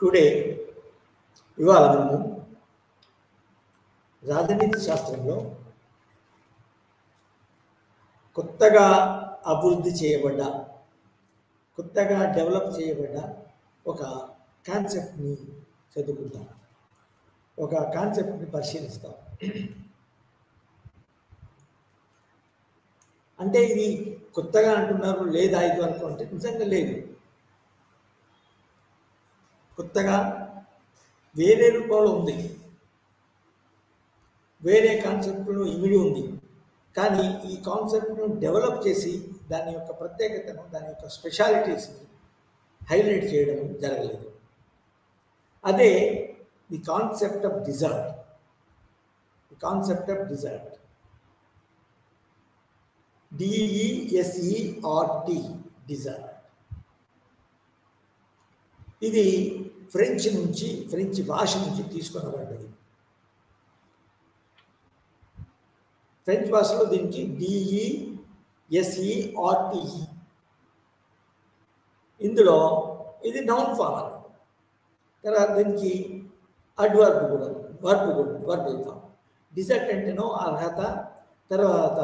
Today ఇవాళ మనము రాజనీతి శాస్త్రంలో కొత్తగా అభివృద్ధి చేయబడ్డ కొత్తగా డెవలప్ చేయబడ్డ ఒక కాన్సెప్ట్ని చదువుకుంటాం, ఒక కాన్సెప్ట్ని పరిశీలిస్తాం. అంటే ఇది కొత్తగా అంటున్నారు లేదా ఇది వరకు అంటే నిజంగా లేదు. కొత్తగా వేరే రూపంలో ఉంది, వేరే కాన్సెప్ట్లో ఇమిడి ఉంది. కానీ ఈ కాన్సెప్ట్ను డెవలప్ చేసి దాని యొక్క ప్రత్యేకతను, దాని యొక్క స్పెషాలిటీస్ని హైలైట్ చేయడం జరగలేదు. అదే the concept of dessert. The concept of dessert, DESERT, dessert. ఇది ఫ్రెంచ్ భాష నుంచి తీసుకొనబడ్డది. ఫ్రెంచ్ భాషలో దీనికి DESERT. ఇందులో ఇది నౌన్ ఫామ్ అన్నమాట. తర్వాత దీనికి అడ్వర్బ్ కూడా, వర్బల్ ఫామ్. డిజర్ట్ అంటేనో అర్హత, తర్వాత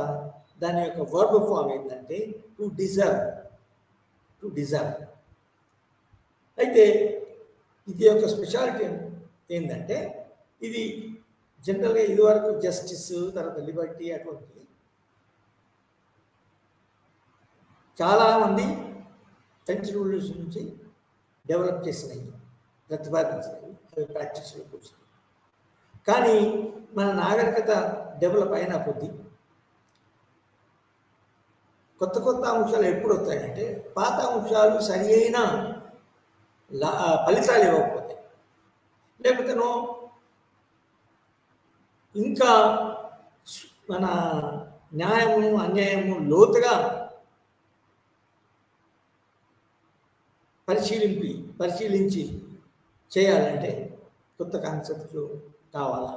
దాని యొక్క వర్బ్ ఫామ్ ఏంటంటే టు డిజర్వ్. అయితే ఇది యొక్క స్పెషాలిటీ ఏంటంటే ఇది జనరల్గా ఇదివరకు జస్టిస్, తర్వాత లిబర్టీ అటువంటి చాలామంది ఫ్రెంచ్ రూల్స్ నుంచి డెవలప్ చేసినాయి, ప్రతిపాదించినవి, అవి ప్రాక్టీస్లో కూర్చున్నాయి. కానీ మన నాగరికత డెవలప్ అయిన కొద్దీ కొత్త కొత్త అంశాలు ఎప్పుడు వస్తాయంటే పాత అంశాలు సరి అయిన ఫలితాలు ఇవ్వకపోతే, లేకపోతేనో ఇంకా మన న్యాయము అన్యాయము లోతుగా పరిశీలించి చేయాలంటే కొత్త కాన్సెప్ట్లు కావాలా,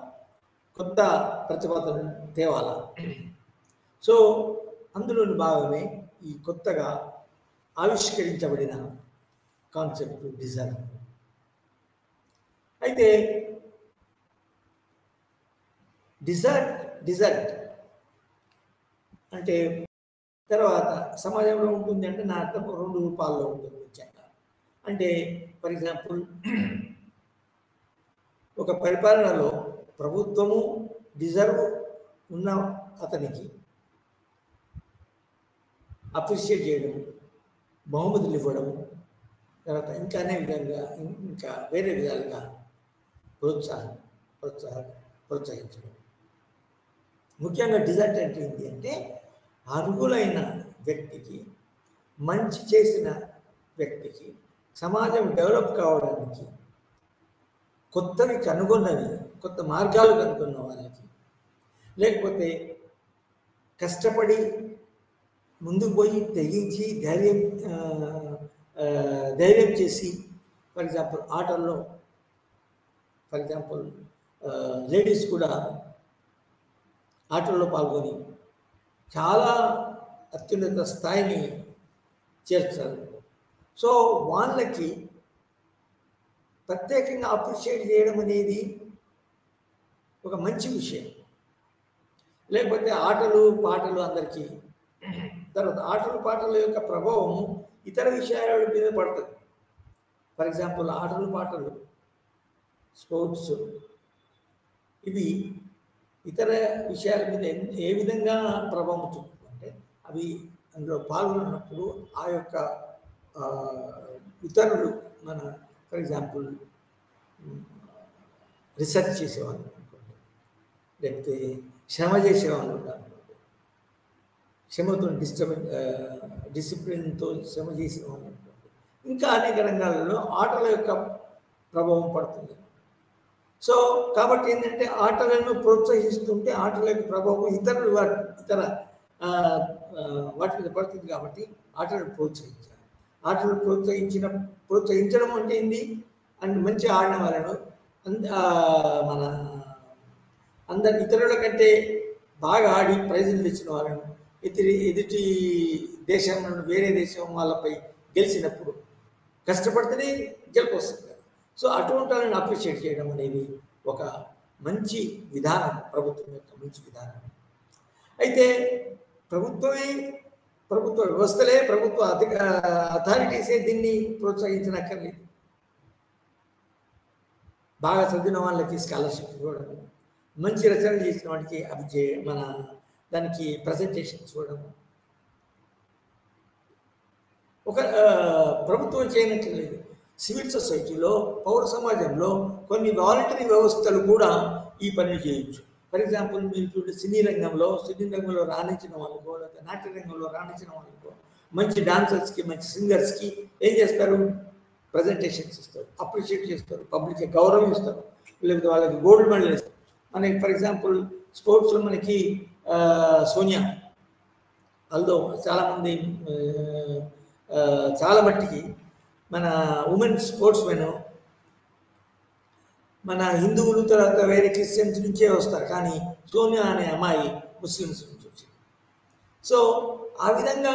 కొత్త ప్రతిపాదనలు తేవాలా. సో అందులోని భాగమే ఈ కొత్తగా ఆవిష్కరించబడిన కాన్సెప్ట్ డిజర్ట్. అయితే డిజర్ట్ అంటే తర్వాత సమాజంలో ఉంటుంది అంటే నా అర్థం రెండు రూపాల్లో ఉంటుంది ముఖ్యంగా. అంటే ఫర్ ఎగ్జాంపుల్ ఒక పరిపాలనలో ప్రభుత్వము డిజర్వ్ ఉన్న అతనికి అప్రిషియేట్ చేయడం, బహుమతులు ఇవ్వడం, తర్వాత ఇంకా అనే విధంగా ఇంకా వేరే విధాలుగా ప్రోత్సహించడం. ముఖ్యంగా డిజర్ట్ అంటే ఏంటి అంటే అర్హులైన వ్యక్తికి, మంచి చేసిన వ్యక్తికి, సమాజం డెవలప్ కావడానికి కొత్తవి కనుగొన్నవి, కొత్త మార్గాలు కనుగొన్న వాళ్ళకి, లేకపోతే కష్టపడి ముందుకు పోయి తెగించి ధైర్యం చేసి, ఫర్ ఎగ్జాంపుల్ లేడీస్ కూడా ఆటల్లో పాల్గొని చాలా అత్యున్నత స్థాయిని చేర్చారు. సో వాళ్ళకి ప్రత్యేకంగా అప్రిషియేట్ చేయడం అనేది ఒక మంచి విషయం. లేకపోతే ఆటలు పాటలు అందరికీ, తర్వాత ఆటలు పాటల యొక్క ప్రభావం ఇతర విషయాల మీద పడుతుంది. ఫర్ ఎగ్జాంపుల్ ఆటలు పాటలు, స్పోర్ట్స్, ఇవి ఇతర విషయాల మీద ఏ విధంగా ప్రభావం చూపుతుందంటే అవి అందులో పాల్గొన్నప్పుడు ఆ యొక్క ఇతరులు మన ఫర్ ఎగ్జాంపుల్ రీసెర్చ్ చేసేవాళ్ళు అనుకోండి, లేకపోతే శ్రమ చేసేవాళ్ళు అనుకోండి, శ్రమతో డిసిప్లిన్తో శ్రమ చేసిన వాళ్ళు అనుకోండి, ఇంకా అనేక రంగాలలో ఆటల యొక్క ప్రభావం పడుతుంది. సో కాబట్టి ఏంటంటే ఆటలను ప్రోత్సహిస్తుంటే ఆటల యొక్క ప్రభావం ఇతర వాటి మీద పడుతుంది. కాబట్టి ఆటలను ప్రోత్సహించాలి. ఆటలు ప్రోత్సహించడం అంటే ఏంది అండ్ మంచి ఆడిన వాళ్ళను మన అందరి ఇతరుల కంటే బాగా ఆడి ప్రైజులు తెచ్చిన వాళ్ళను, ఎదుటి దేశం వేరే దేశం వాళ్ళపై గెలిచినప్పుడు కష్టపడితేనే గెలుపు వస్తుంది. సో అటువంటి వాళ్ళని అప్రిషియేట్ చేయడం అనేది ఒక మంచి విధానం, ప్రభుత్వం యొక్క మంచి విధానం. అయితే ప్రభుత్వమే, ప్రభుత్వ వ్యవస్థలే, ప్రభుత్వ అథారిటీసే దీన్ని ప్రోత్సహించనక్కర్లేదు. బాగా చదివిన వాళ్ళకి స్కాలర్షిప్ ఇవ్వడం, మంచి రచన చేసిన వాడికి అవి మన దానికి ప్రజెంటేషన్స్ ఇవ్వడం, ఒక ప్రభుత్వం చేయనట్లేదు. సివిల్ సొసైటీలో, పౌర సమాజంలో కొన్ని వాలంటరీ వ్యవస్థలు కూడా ఈ పని చేయొచ్చు. ఫర్ ఎగ్జాంపుల్ మీరు చూడండి, సినీ రంగంలో రాణించిన వాళ్ళకో, లేకపోతే నాట్య రంగంలో రాణించిన వాళ్ళకో, మంచి డాన్సర్స్కి, మంచి సింగర్స్కి ఏం చేస్తారు? ప్రజెంటేషన్స్ ఇస్తారు, అప్రిషియేట్ చేస్తారు, పబ్లిక్కి గౌరవం ఇస్తారు, లేకపోతే వాళ్ళకి గోల్డ్ మెడల్ ఇస్తారు. మనకి ఫర్ ఎగ్జాంపుల్ స్పోర్ట్స్లో మనకి సోనియా, అల్దో చాలామంది చాలా మట్టికి మన ఉమెన్ స్పోర్ట్స్ మెన్ మన హిందువులు, తర్వాత వేరే క్రిస్టియన్స్ నుంచే వస్తారు, కానీ సోనియా అనే అమ్మాయి ముస్లిమ్స్ నుంచి వచ్చింది. సో ఆ విధంగా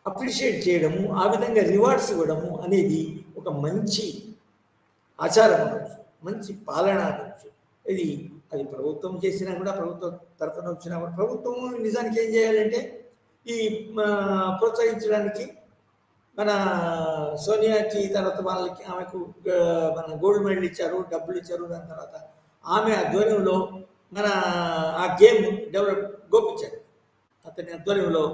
అప్రిషియేట్ చేయడము, ఆ విధంగా రివార్డ్స్ ఇవ్వడము అనేది ఒక మంచి ఆచారం అనొచ్చు, మంచి పాలన అనొచ్చు. అది ప్రభుత్వం చేసినా కూడా, ప్రభుత్వం తరఫున వచ్చినా కూడా, ప్రభుత్వం నిజానికి ఏం చేయాలంటే ఈ ప్రోత్సహించడానికి మన సోనియాకి, తర్వాత వాళ్ళకి, ఆమెకు మన గోల్డ్ మెడల్ ఇచ్చారు, డబ్బులు ఇచ్చారు. దాని తర్వాత ఆమె ఆధ్వర్యంలో మన ఆ గేమ్ డెవలప్ గోపించారు. అతని ఆధ్వర్యంలో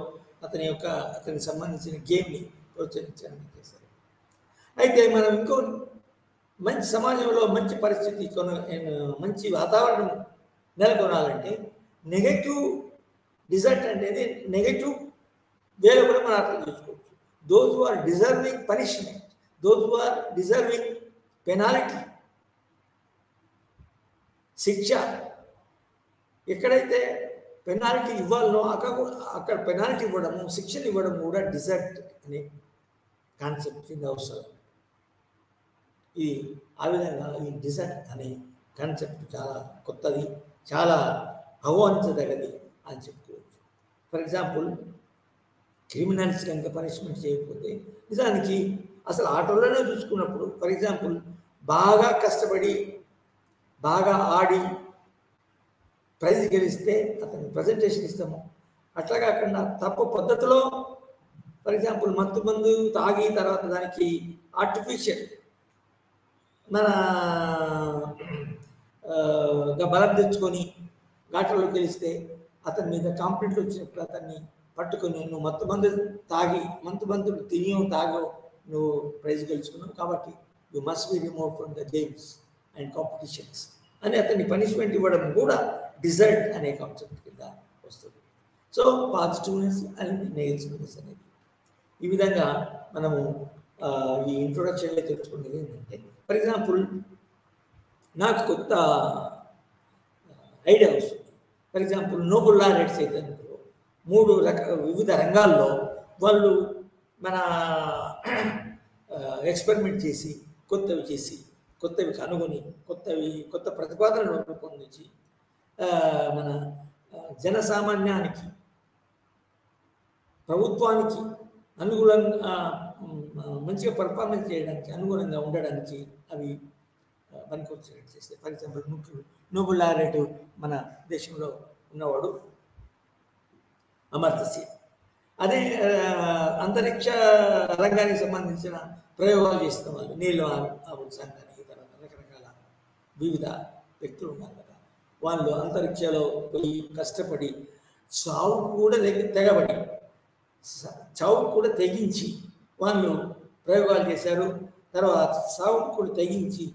అతనికి సంబంధించిన గేమ్ని ప్రోత్సహించడానికి చేశారు. అయితే మనం ఇంకో మంచి సమాజంలో మంచి పరిస్థితి, మంచి వాతావరణం నెలకొనాలంటే నెగటివ్ రిజల్ట్ అనేది నెగటివ్ వేలో కూడా మనం అర్థం చేసుకోవచ్చు. Those who are deserving punishment, those who are deserving penalty, శిక్ష, ఎక్కడైతే పెనాల్టీ ఇవ్వాలనో అక్కడ పెనాల్టీ ఇవ్వడము, శిక్షణ ఇవ్వడం కూడా డిజర్ట్ అనే కాన్సెప్ట్ కింద అవసరం. ఇది ఆ విధంగా ఈ డిజర్ట్ అనే కాన్సెప్ట్ చాలా కొత్తది, చాలా ఆహ్వానించదగది అని చెప్పుకోవచ్చు. ఫర్ ఎగ్జాంపుల్ క్రిమినల్స్ కనుక పనిష్మెంట్ చేయకపోతే, నిజానికి అసలు ఆటోలోనే చూసుకున్నప్పుడు, ఫర్ ఎగ్జాంపుల్ బాగా కష్టపడి బాగా ఆడి ప్రైజ్ గెలిస్తే అతనికి ప్రజెంటేషన్ ఇస్తాము. అట్లా కాకుండా తప్పు పద్ధతిలో, ఫర్ ఎగ్జాంపుల్ మత్తు మందు తాగి తర్వాత దానికి ఆర్టిఫిషియల్ మన బలం తెచ్చుకొని ఘాట్లలో గెలిస్తే అతని మీద కంప్లైంట్లు వచ్చినప్పుడు అతన్ని పట్టుకొని, నువ్వు మత్తు మందులు తినియో తాగో నువ్వు ప్రైజ్ గెలుచుకున్నావు, కాబట్టి you must be remove from the games and competitions అని అతన్ని పనిష్మెంట్ ఇవ్వడం కూడా డిజర్ట్ అనే కాన్సెప్ట్ కింద వస్తుంది. సో పాజిటివ్నెస్ అండ్ నెగటివ్నెస్ అనేది ఈ విధంగా మనము ఈ ఇంట్రొడక్షన్లో తెలుసుకునేది ఏంటంటే, ఫర్ ఎగ్జాంపుల్ నాకు కొత్త ఐడియా వస్తుంది. ఫర్ ఎగ్జాంపుల్ నోబెల్ లారెట్స్ అయితే అందులో 3 వివిధ రంగాల్లో వాళ్ళు మన ఎక్స్పెరిమెంట్ చేసి, కొత్తవి కనుగొని, కొత్త ప్రతిపాదనలు రూపొందించి మన జనసామాన్యానికి, ప్రభుత్వానికి అనుగుణంగా మంచిగా పర్ఫార్మెన్స్ చేయడానికి, అనుగుణంగా ఉండడానికి అవి పనికొచ్చేటట్టు చేస్తాయి. ఫర్ ఎగ్జాంపుల్ నోబెల్ లారెట్ మన దేశంలో ఉన్నవాడు అమర్త్య సేన్. అదే అంతరిక్ష రంగానికి సంబంధించిన ప్రయోగాలు చేస్తున్న వాళ్ళు నీల్ ఆర్మ్స్ట్రాంగ్ అని, తర్వాత రకరకాల వివిధ వ్యక్తులు ఉన్నారు కదా, వాళ్ళు అంతరిక్షలో పోయి కష్టపడి చావుకు కూడా తెగించి వాళ్ళు ప్రయోగాలు చేశారు. తర్వాత సావుకు కూడా తెగించి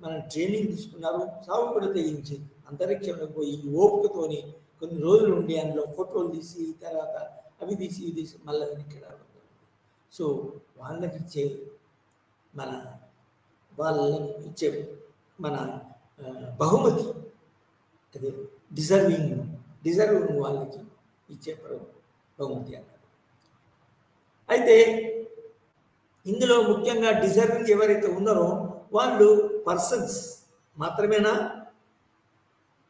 మనం ట్రైనింగ్ తీసుకున్నారు, సావు కూడా తెగించి అంతరిక్షంలో పోయి ఓపికతోని కొన్ని రోజులు ఉండి అందులో ఫోటోలు తీసి, తర్వాత అవి తీసి ఇవి తీసి మళ్ళీ వెనక్కి రావడం. సో వాళ్ళకి ఇచ్చే మన బహుమతి అదే డిజర్వింగ్ వాళ్ళకి ఇచ్చే బహుమతి అన్నారు. అయితే ఇందులో ముఖ్యంగా డిజర్వింగ్ ఎవరైతే ఉన్నారో వాళ్ళు పర్సన్స్ మాత్రమేనా?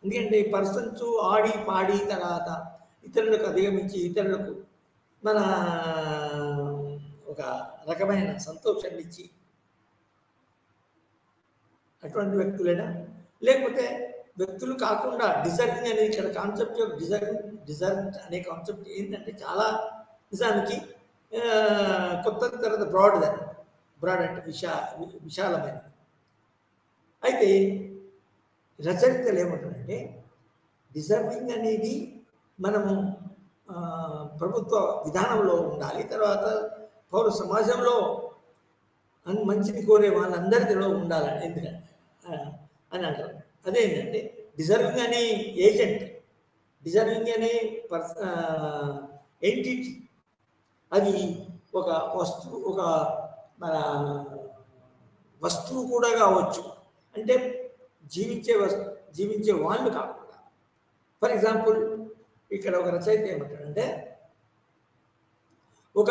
ఎందుకంటే ఈ పర్సన్స్ ఆడి పాడి తర్వాత ఇతరులకు అధిగమించి, ఇతరులకు మన ఒక రకమైన సంతోషాన్ని ఇచ్చి అటువంటి వ్యక్తులైనా, లేకపోతే వ్యక్తులు కాకుండా డిజర్వింగ్ అనేది ఇక్కడ కాన్సెప్ట్ ఆఫ్ డిజర్వ్ అనే కాన్సెప్ట్ ఏంటంటే చాలా నిజానికి కొత్త తర్వాత బ్రాడ్ అంటే విశాలమైనది. అయితే రచయితలు ఏమంటారంటే డిజర్వింగ్ అనేది మనము ప్రభుత్వ విధానంలో ఉండాలి, తర్వాత పౌర సమాజంలో మంచిని కోరే వాళ్ళందరిలో ఉండాలని ఎందుకంటే అని అంటారు. అదేంటంటే డిజర్వింగ్ అనే ఏజెంట్, డిజర్వింగ్ అనే ఎంటిటీ, అది ఒక మన వస్తువు కూడా కావచ్చు, అంటే జీవించే వాళ్ళు కాకుండా. ఫర్ ఎగ్జాంపుల్ ఇక్కడ ఒక రచయిత ఏమంటాడంటే ఒక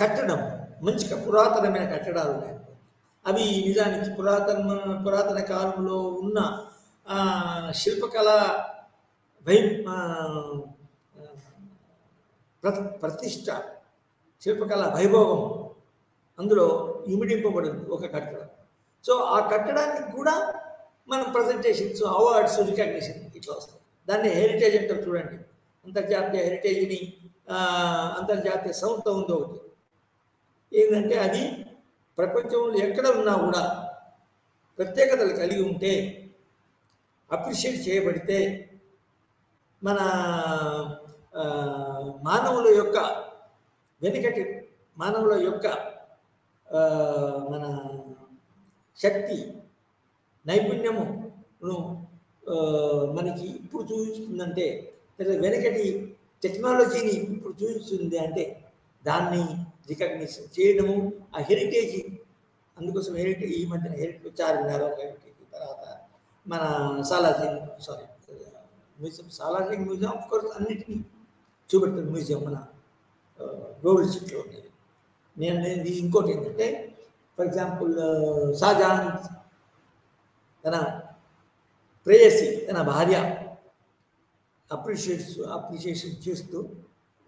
కట్టడం, మంచి పురాతనమైన కట్టడాలు ఉన్నాయి, అవి నిజానికి పురాతన కాలంలో ఉన్న శిల్పకళ ప్రతిష్ట, శిల్పకళ వైభోగం అందులో ఇమిడింపబడింది ఒక కట్టడం. సో ఆ కట్టడానికి కూడా మనం ప్రజెంటేషన్స్, అవార్డ్స్, రికగ్నిషన్ ఇట్లా వస్తాయి. దాన్ని హెరిటేజ్ అంటారు చూడండి. అంతర్జాతీయ హెరిటేజ్ని అంతర్జాతీయ సంస్థ ఉందో ఒకటి ఏంటంటే అది ప్రపంచంలో ఎక్కడ ఉన్నా కూడా ప్రత్యేకతలు కలిగి ఉంటే, అప్రిషియేట్ చేయబడితే, మన మానవుల యొక్క మన శక్తి, నైపుణ్యమును మనకి ఇప్పుడు చూపిస్తుందంటే, వెనకటి టెక్నాలజీని ఇప్పుడు చూపిస్తుంది అంటే దాన్ని రికగ్నిషన్ చేయడము, ఆ హెరిటేజ్. అందుకోసం హెరిటేజ్ ఈ మధ్యన హెరిటేజ్ చార్మినార్ ఒక హెరిటేజ్, తర్వాత మన సాలార్జింగ్ మ్యూజియం ఆఫ్ కోర్స్ అన్నిటినీ చూపెడుతుంది మ్యూజియం మన గోల్డ్ సిటీలో ఉండేది. నేను అనేది ఇంకోటి ఏంటంటే, ఫర్ ఎగ్జాంపుల్ షాజహాన్ తన ప్రేయసి, తన భార్య అప్రిషియేషన్ చేస్తూ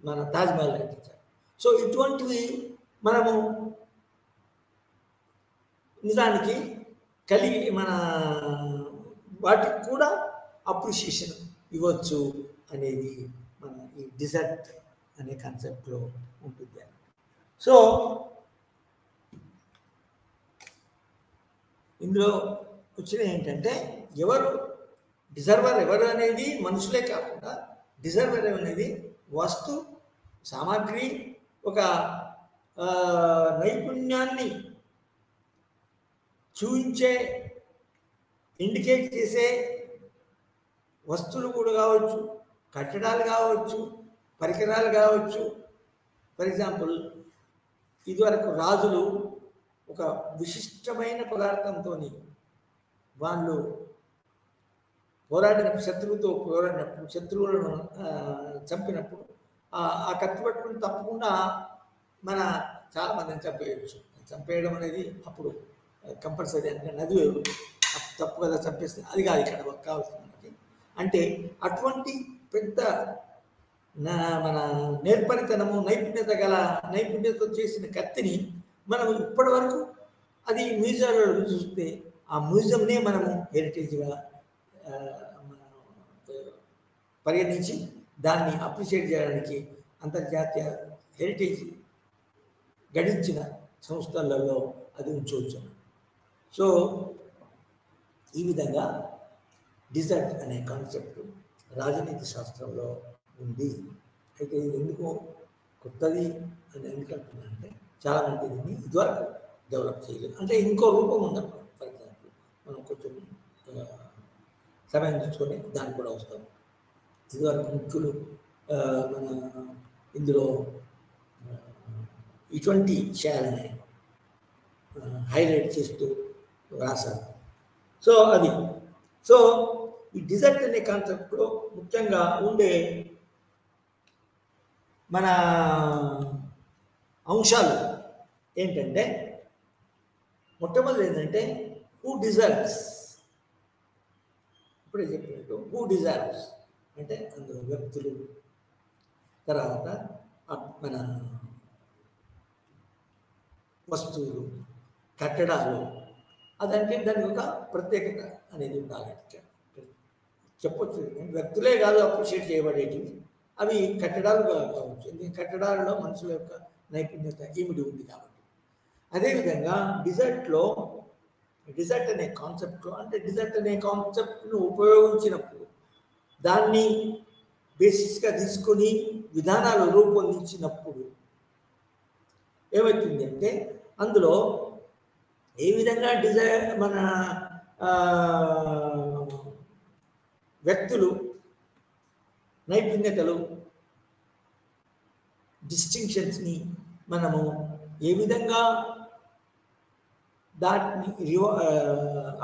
మన తాజ్మహల్ కట్టించారు. సో ఇటువంటివి మనము నిజానికి కలిగి మన వాటికి కూడా అప్రిషియేషన్ ఇవ్వచ్చు అనేది మన ఈ డిజర్ట్ అనే కాన్సెప్ట్లో ఉంటుంది. సో ఇందులో వచ్చిన ఏంటంటే డిజర్వర్ ఎవరు అనేది మనుషులే కాకుండా డిజర్వర్ అనేది వస్తు సామాగ్రి, ఒక నైపుణ్యాన్ని చూపించే, ఇండికేట్ చేసే వస్తువులు కూడా కావచ్చు, కట్టడాలు కావచ్చు, పరికరాలు కావచ్చు. ఫర్ ఎగ్జాంపుల్ ఇదివరకు రాజులు ఒక విశిష్టమైన పదార్థంతో వాళ్ళు పోరాడినప్పుడు శత్రువులను చంపినప్పుడు ఆ కత్తి పట్టుకుని తప్పకుండా చాలా మందిని చంపేయడం అనేది అప్పుడు కంపల్సరీ. అంటే నది తప్పు కదా చంపేస్తే, అది కాదు ఇక్కడ కావాల్సింది. అంటే అటువంటి పెద్ద మన నేర్పరితనము, నైపుణ్యతతో చేసిన కత్తిని మనం ఇప్పటి వరకు అది మ్యూజియంలో చూస్తే, ఆ మ్యూజియంనే మనము హెరిటేజ్గా పరిగణించి దాన్ని అప్రిషియేట్ చేయడానికి అంతర్జాతీయ హెరిటేజ్ గడించిన సంస్థలలో అది ఉంచవచ్చు. సో ఈ విధంగా డిజర్ట్ అనే కాన్సెప్ట్ రాజనీతి శాస్త్రంలో ఉంది. అయితే ఇది ఎందుకో కొత్తది అని ఎందుకంటున్నానంటే, చాలామంది దీన్ని ఇదివరకు డెవలప్ చేయలేదు. అంటే ఇంకో రూపం ఉందన్నమాట. ఫర్ ఎగ్జాంపుల్ మనం కొంచెం సమయం తీసుకొని దానికి కూడా వస్తాం. ఇదివరకు ముఖ్యులు మన ఇందులో ఇటువంటి విషయాలని హైలైట్ చేస్తూ రాశారు. సో ఈ డిజర్ట్ అనే కాన్సెప్ట్లో ముఖ్యంగా ఉండే మన అంశాలు ఏంటంటే, మొట్టమొదటి ఏంటంటే హూ డిజర్వ్స్. ఇప్పుడే చెప్పినట్టు హూ డిజర్వ్స్ అంటే అందులో వ్యక్తులు, తర్వాత మన వస్తువులు, కట్టడాలు, అదంటే దానికి ఒక ప్రత్యేకత అనేది ఉండాలంటే చెప్పొచ్చు. వ్యక్తులే కాదు అప్రిషియేట్ చేయబడేటివి, అవి కట్టడాలు కావచ్చు. ఎందుకంటే కట్టడాలలో మనుషుల యొక్క నైపుణ్యత ఇమిడి ఉంది కాబట్టి. అదేవిధంగా డిజర్ట్ అనే కాన్సెప్ట్లో, అంటే డిజర్ట్ అనే కాన్సెప్ట్ను ఉపయోగించినప్పుడు, దాన్ని బేసిస్గా తీసుకొని విధానాలు రూపొందించినప్పుడు ఏమవుతుంది అంటే, అందులో ఏ విధంగా మన వ్యక్తులు నైపుణ్యతలు, డిస్టింక్షన్స్ని మనము ఏ విధంగా దాన్ని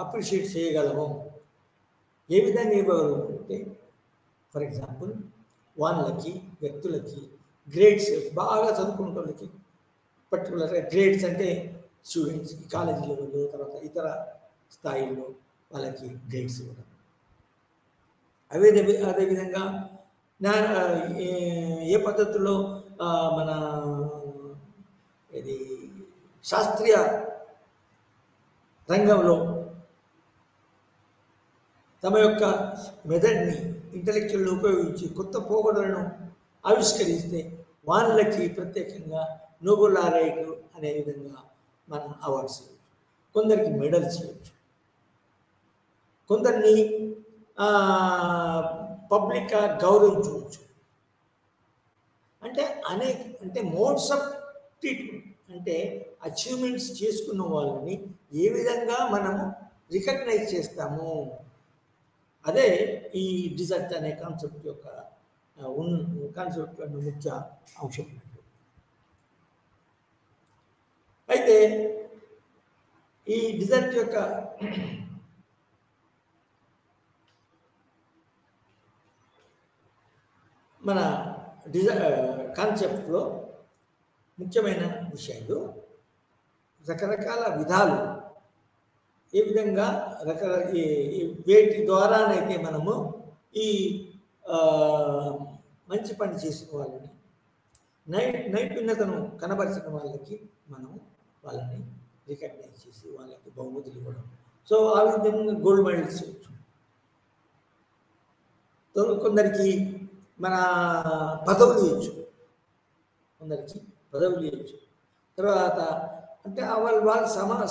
అప్రిషియేట్ చేయగలము, ఏ విధంగా ఇవ్వగలము అంటే, ఫర్ ఎగ్జాంపుల్ వాళ్ళకి, వ్యక్తులకి గ్రేడ్స్, బాగా చదువుకున్న వాళ్ళకి పర్టికులర్గా గ్రేడ్స్ అంటే స్టూడెంట్స్ కాలేజీ లెవెల్లో, తర్వాత ఇతర స్థాయిల్లో వాళ్ళకి గ్రేడ్స్ ఇవ్వడం. అదేవిధంగా ఏ పద్ధతుల్లో మన ఇది శాస్త్రీయ రంగంలో తమ యొక్క మెథడ్ని, ఇంటలెక్చువల్ని ఉపయోగించి కొత్త పోకడలను ఆవిష్కరిస్తే వాళ్ళకి ప్రత్యేకంగా నోబెల్ లారెట్ అనే విధంగా మనం అవార్డ్స్ ఇవ్వచ్చు, కొందరికి మెడల్స్ ఇవ్వచ్చు, కొందరిని పబ్లిక్గా గౌరవించవచ్చు. అంటే మోడ్స్ ఆఫ్ ట్రీట్మెంట్, అంటే అచీవ్మెంట్స్ చేసుకున్న వాళ్ళని ఏ విధంగా మనము రికగ్నైజ్ చేస్తాము, అదే ఈ డిజర్ట్ అనే కాన్సెప్ట్ యొక్క ముఖ్య అంశం. అయితే ఈ డిజర్ట్ యొక్క మన కాన్సెప్ట్లో ముఖ్యమైన విషయాలు రకరకాల విధాలు, ఏ విధంగా వేటి ద్వారానైతే మనము ఈ మంచి పని చేసిన వాళ్ళని, నైపుణ్యతను కనబరిచిన వాళ్ళకి మనము వాళ్ళని రికగ్నైజ్ చేసి వాళ్ళకి బహుమతులు ఇవ్వడం. సో ఆ విధంగా గోల్డ్ మెడల్స్ ఇవ్వచ్చు, కొందరికి మన పదవులు ఇవ్వచ్చు, తర్వాత అంటే వాళ్ళ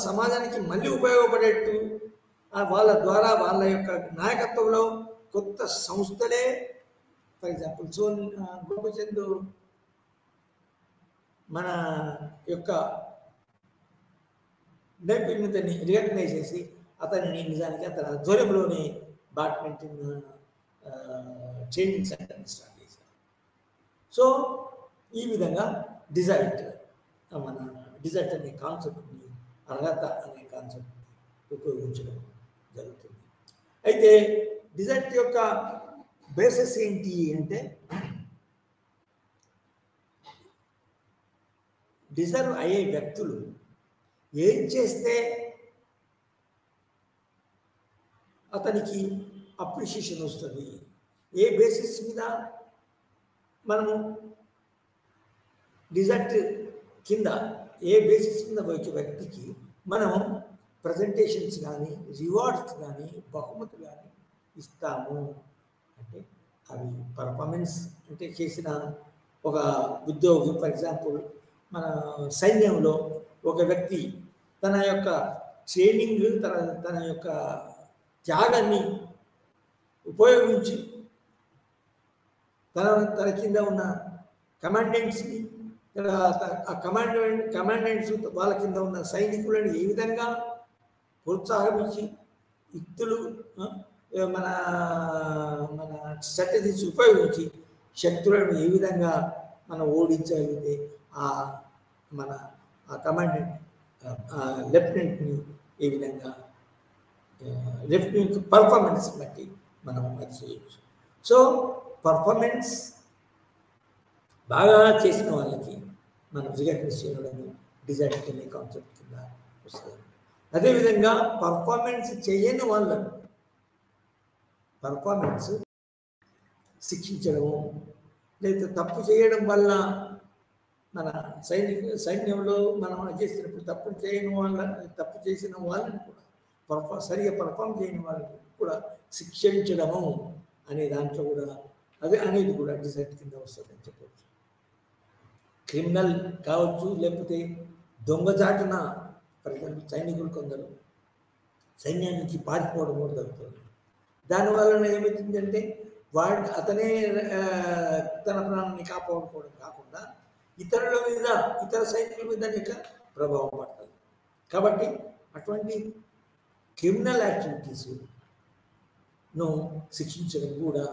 సమాజానికి మళ్ళీ ఉపయోగపడేట్టు, వాళ్ళ ద్వారా వాళ్ళ యొక్క నాయకత్వంలో కొత్త సంస్థలే, ఫర్ ఎగ్జాంపుల్ గోపచంద్ మన యొక్క నైపుణ్యతని రికగ్నైజ్ చేసి అతనిని నిజానికి అతని ఆధ్వర్యంలోనే బ్యాడ్మింటన్ ట్రైనింగ్ సెంటర్ని స్టార్ట్ చేశారు. సో ఈ విధంగా డిజర్ట్ అనే కాన్సెప్ట్ని, అర్హత అనే కాన్సెప్ట్ని ఉపయోగించడం జరుగుతుంది. అయితే డిజర్ట్ యొక్క బేసిస్ ఏంటి అంటే, డిజర్వ్ అయ్యే వ్యక్తులు ఏం చేస్తే అతనికి అప్రిషియేషన్ వస్తుంది, ఏ బేసిస్ మీద మనము డిజర్ట్ కింద ఏ బేసిస్ మీద వచ్చే వ్యక్తికి మనము ప్రజెంటేషన్స్ కానీ, రివార్డ్స్ కానీ, బహుమతులు కానీ ఇస్తాము అంటే, అవి పర్ఫార్మెన్స్ అంటే చేసిన ఒక ఉద్యోగి, ఫర్ ఎగ్జాంపుల్ మన సైన్యంలో ఒక వ్యక్తి తన యొక్క ట్రైనింగ్, తన యొక్క త్యాగాన్ని ఉపయోగించి తన కింద ఉన్న కమాండెంట్స్ని, తర్వాత ఆ కమాండెంట్స్ వాళ్ళ కింద ఉన్న సైనికులను ఏ విధంగా ప్రోత్సాహించి యుక్తులు, మన స్ట్రాటజీస్ ఉపయోగించి శక్తులను ఏ విధంగా మనం ఓడించగలిగితే ఆ కమాండెంట్ లెఫ్టినెంట్ని ఏ విధంగా లెఫ్టినెంట్ పర్ఫార్మెన్స్ బట్టి మనం అది చేయవచ్చు. సో పర్ఫార్మెన్స్ బాగా చేసిన వాళ్ళకి మనం రికగ్నైజ్ చేయడం డిజర్ట్ అనే కాన్సెప్ట్ కింద వస్తుంది. అదేవిధంగా పర్ఫార్మెన్స్ చేయని వాళ్ళను పర్ఫార్మెన్స్ శిక్షించడము, లేదా తప్పు చేయడం వల్ల మన సైన్యంలో మనం చేసినప్పుడు తప్పు చేసిన వాళ్ళని కూడా సరిగా పర్ఫామ్ చేయని వాళ్ళని కూడా శిక్షించడము అనే దాంట్లో కూడా అనేది కూడా డిసైడ్ కింద వస్తుందని చెప్పవచ్చు. క్రిమినల్ కావచ్చు, లేకపోతే దొంగచాటున సైనికులు కొందరు సైన్యం నుంచి పారిపోవడం కూడా జరుగుతుంది. దానివల్ల ఏమవుతుందంటే అతనే తన ప్రాణాన్ని కాపాడుకోవడం కాకుండా ఇతరుల మీద, ఇతర సైనికుల మీద అనేక ప్రభావం పడుతుంది. కాబట్టి అటువంటి క్రిమినల్ యాక్టివిటీస్ను శిక్షించడం కూడా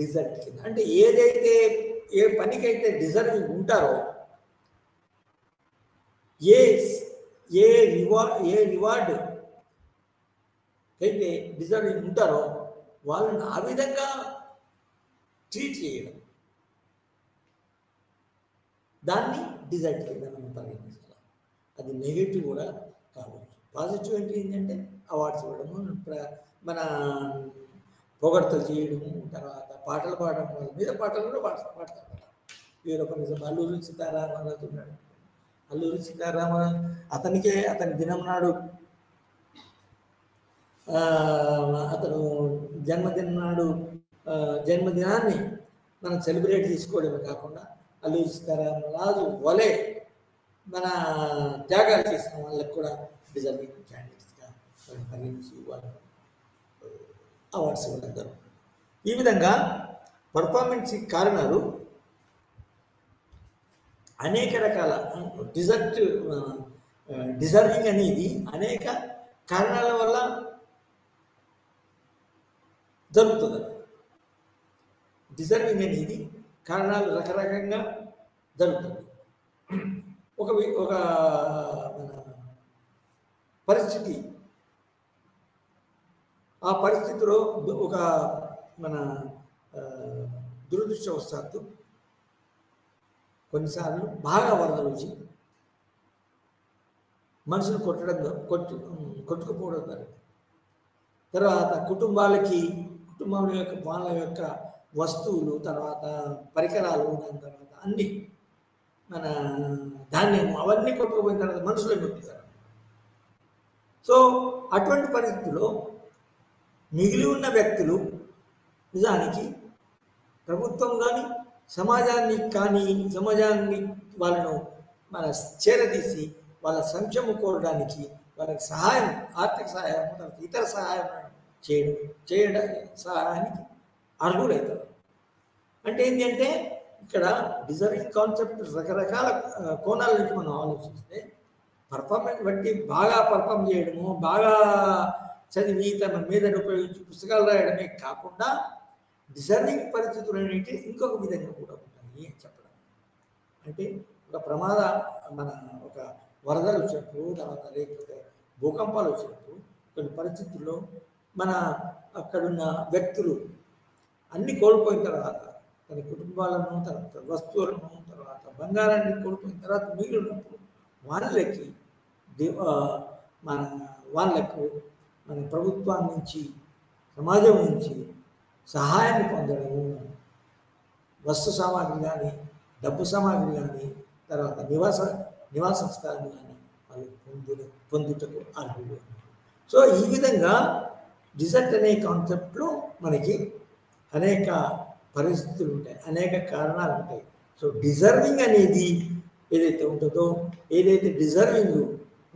డిజర్ట్ కింద. అంటే ఏ పనికైతే డిజర్వింగ్ ఉంటారో, ఏ రివార్డ్ అయితే డిజర్వింగ్ ఉంటారో వాళ్ళని ఆ విధంగా ట్రీట్ చేయడం, దాన్ని డిజర్ట్ కింద మనం పరిగణిస్తాం. అది నెగిటివ్ కూడా కావచ్చు. పాజిటివ్ అంటే ఏంటంటే అవార్డ్స్ ఇవ్వడము, మన పొగడ్తలు చేయడము, తర్వాత పాటలు పాడడం, వాళ్ళ మీద పాటలు కూడా పాడతారు. ఏదో కొన్ని అల్లూరి సీతారామరాజు ఉన్నాడు. అల్లూరి సీతారామ అతని దినం నాడు అతను జన్మదినాన్ని మనం సెలబ్రేట్ చేసుకోవడమే కాకుండా అల్లూరి సీతారామరాజు వలె మన త్యాగాలు చేసిన వాళ్ళకి కూడా డిజర్వింగ్ క్యాండిడేట్స్గా పరిగణించి వాళ్ళు అవార్డ్స్ ఇవ్వడం. ఈ విధంగా పర్ఫార్మెన్స్ కారణాలు అనేక రకాల డిజర్వింగ్ అనేది అనేక కారణాల వల్ల జరుగుతుంది. డిజర్వింగ్ అనేది కారణాలు రకరకంగా జరుగుతుంది. ఒక మన పరిస్థితి, ఆ పరిస్థితిలో ఒక మన దురదృష్టవశాత్తు కొన్నిసార్లు బాగా వరదలు వచ్చి మనుషులు కొట్టుకుపోవడం జరుగుతుంది. తర్వాత కుటుంబం యొక్క వాళ్ళ యొక్క వస్తువులు, తర్వాత పరికరాలు, దాని తర్వాత అన్ని మన ధాన్యం అవన్నీ కొట్టుకుపోయిన తర్వాత మనుషులు కొట్టుతారు. సో అటువంటి పరిస్థితుల్లో మిగిలి ఉన్న వ్యక్తులు నిజానికి ప్రభుత్వం కానీ సమాజాన్ని వాళ్ళను మన చేరదీసి వాళ్ళ సంక్షేమం కోరడానికి, వాళ్ళకి సహాయం, ఆర్థిక సహాయం, ఇతర సహాయం సహాయానికి అర్హుడవుతారు. అంటే ఏంటంటే ఇక్కడ డిజర్వింగ్ కాన్సెప్ట్ రకరకాల కోణాల నుంచి మనం ఆలోచిస్తే పర్ఫార్మెన్స్ బట్టి బాగా పర్ఫార్మ్ చేయడము, బాగా చదివి తన మీదను ఉపయోగించి పుస్తకాలు రాయడమే కాకుండా డిజర్వింగ్ పరిస్థితులు అనేవి ఇంకొక విధంగా కూడా ఉంటాయి అని చెప్పడం. అంటే ఒక ఒక వరదలు వచ్చినప్పుడు, తర్వాత లేకపోతే భూకంపాలు వచ్చినప్పుడు కొన్ని పరిస్థితుల్లో అక్కడున్న వ్యక్తులు అన్ని కోల్పోయిన తర్వాత తన కుటుంబాలను, తర్వాత వస్తువులను, తర్వాత బంగారాన్ని కోల్పోయిన తర్వాత మిగిలినప్పుడు వాళ్ళకు మన ప్రభుత్వం నుంచి, సమాజం నుంచి సహాయాన్ని పొందడము, వస్తు సామాగ్రి కానీ, డబ్బు సామాగ్రి కానీ, తర్వాత నివాస స్థలాలు కానీ వాళ్ళు పొందుటకు అర్హులు. సో ఈ విధంగా డిజర్ట్ అనే కాన్సెప్ట్లో మనకి అనేక పరిస్థితులు ఉంటాయి, అనేక కారణాలు ఉంటాయి. సో డిజర్వింగ్ అనేది ఏదైతే ఉంటుందో, ఏదైతే డిజర్వింగ్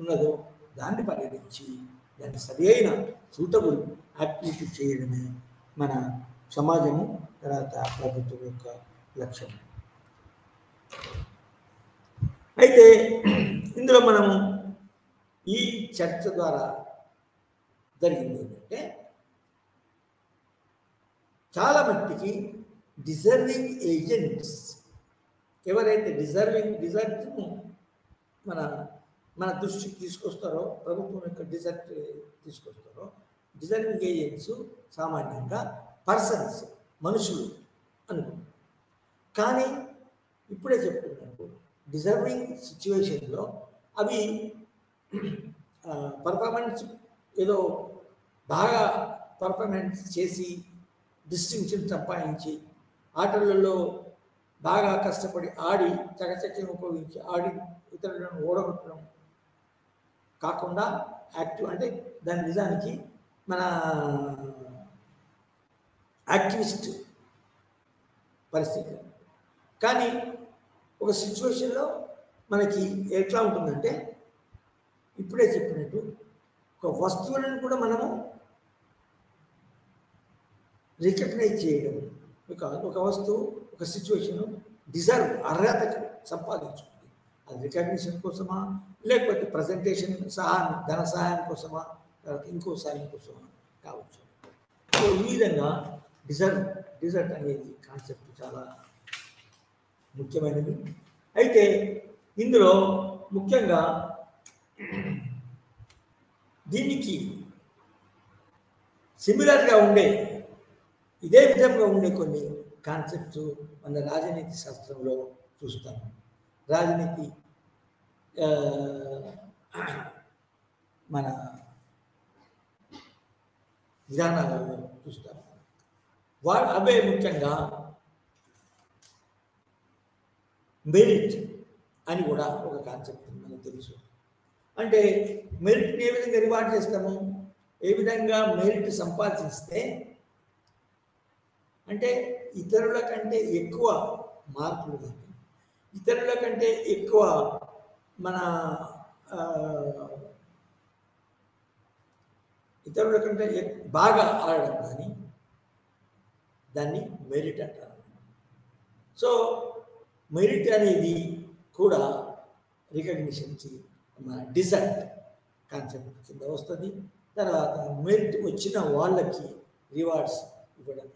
ఉన్నదో దాన్ని పరిగణించి దాన్ని సరి అయిన సూటబుల్ యాక్టివిటీ చేయడమే మన సమాజము, తర్వాత ప్రభుత్వం యొక్క లక్ష్యం. అయితే ఇందులో మనము ఈ చర్చ ద్వారా జరిగింది ఏంటంటే, చాలా మట్టికి డిజర్వింగ్ ఏజెంట్స్ ఎవరైతే డిజర్ట్ను మన దృష్టికి తీసుకొస్తారో, ప్రభుత్వం యొక్క డిజర్ట్ తీసుకొస్తారో, డిజర్వింగ్ ఏజెంట్స్ సామాన్యంగా పర్సన్స్, మనుషులు అనుకుంటారు. కానీ ఇప్పుడే చెప్తున్నట్టు డిజర్వింగ్ సిచ్యువేషన్లో అవి పర్ఫార్మెన్స్ ఏదో బాగా పర్ఫార్మెన్స్ చేసి డిస్టింక్షన్ సంపాదించి ఆటలలో బాగా కష్టపడి ఆడి చకచక్యం ఉపయోగించి ఆడి ఇతరులను ఓడగొట్టడం కాకుండా యాక్టివ్ అంటే దాని నిజానికి మన యాక్టివిస్ట్ పరిస్థితి. కానీ ఒక సిచ్యువేషన్లో మనకి ఎట్లా ఉంటుందంటే ఇప్పుడే చెప్పినట్టు ఒక వస్తువులను కూడా మనము రికగ్నైజ్ చేయడం, ఒక వస్తువు ఒక సిచ్యువేషన్ డిజర్వ్ అర్హతకు సంపాదించుకుంది. అది రికగ్నిషన్ కోసమా, లేకపోతే ప్రజెంటేషన్ ధన సహాయం కోసమా, ఇంకో సహాయం కోసమా కావచ్చు. సో ఈ విధంగా డిజర్ట్ అనేది కాన్సెప్ట్ చాలా ముఖ్యమైనది. అయితే ఇందులో ముఖ్యంగా దీనికి సిమిలర్గా ఉండే ఇదే విధంగా ఉండే కొన్ని కాన్సెప్ట్స్ మన రాజనీతి శాస్త్రంలో చూస్తాము. రాజనీతి మన విధానాలలో చూస్తాము. అవే ముఖ్యంగా మెరిట్ అని కూడా ఒక కాన్సెప్ట్ మనకు తెలుసు. అంటే మెరిట్ని ఏ విధంగా రివార్డ్ చేస్తాము, ఏ విధంగా మెరిట్ సంపాదిస్తే అంటే ఇతరుల కంటే ఎక్కువ మార్కులు కానీ, ఇతరుల కంటే ఎక్కువ మన ఇతరుల కంటే బాగా ఆడడం కానీ దాన్ని మెరిట్ అంటారు. సో మెరిట్ అనేది కూడా రికగ్నిషన్కి మన డిజర్ట్ కాన్సెప్ట్ కింద వస్తుంది. తర్వాత మెరిట్ వచ్చిన వాళ్ళకి రివార్డ్స్ ఇవ్వడం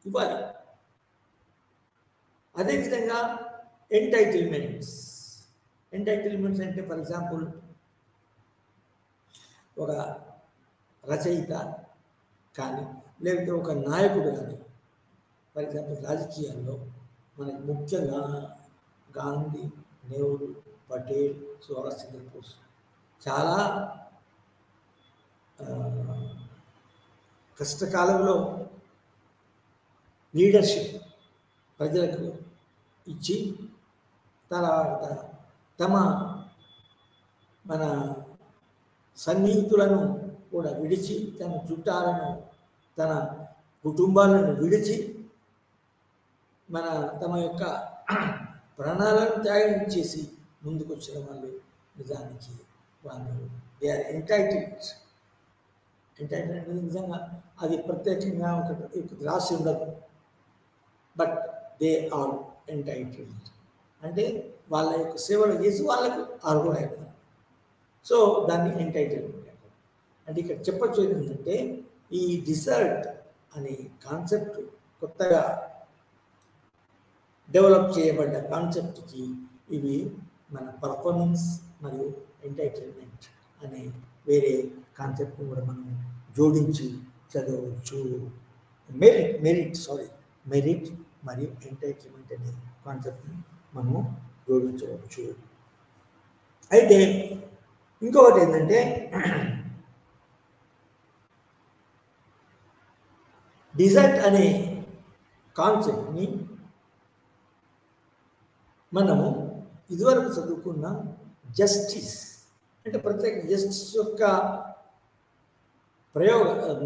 ఇవ్వాలి. అదేవిధంగా ఎంటైటిల్మెంట్స్ అంటే ఫర్ ఎగ్జాంపుల్ ఒక రచయిత కానీ లేకపోతే ఒక నాయకుడు కానీ, ఫర్ ఎగ్జాంపుల్ రాజకీయాల్లో మనకి ముఖ్యంగా గాంధీ, నెహ్రూ, పటేల్, సుభాష్ చంద్రబోస్ చాలా కష్టకాలంలో లీడర్షిప్ ప్రజలకు ఇచ్చి తర్వాత తమ మన సన్నిహితులను కూడా విడిచి, తన చుట్టాలను, తన కుటుంబాలను విడిచి తమ యొక్క ప్రాణాలను త్యాగం చేసి ముందుకు వచ్చిన వాళ్ళు నిజానికి వాళ్ళు దే ఆర్ ఎంటైటిల్డ్ అనేది నిజంగా అది ప్రత్యేకంగా ఒకటి రాసి ఉండదు, బట్ దే ఆర్ ఎంటైటిల్డ్ అంటే వాళ్ళ యొక్క సేవలు చేసి వాళ్ళకు అర్హులైన. సో దాన్ని ఎంటైటిల్మెంట్ అంటారు. అంటే ఇక్కడ చెప్పచ్చు ఏంటంటే ఈ డిజర్ట్ అనే కాన్సెప్ట్ కొత్తగా డెవలప్ చేయబడ్డ కాన్సెప్ట్కి ఇవి మన పర్ఫార్మెన్స్ మరియు ఎంటైటిల్మెంట్ అనే వేరే కాన్సెప్ట్ని కూడా మనం జోడించి చదవచ్చు. మెరిట్ మరియు ఎంటైటిల్మెంట్ అనే కాన్సెప్ట్ని మనము జోడించవచ్చు. అయితే ఇంకొకటి ఏంటంటే డిజర్ట్ అనే కాన్సెప్ట్ని మనము ఇదివరకు చదువుకున్న జస్టిస్ అంటే ప్రత్యేక జస్టిస్ యొక్క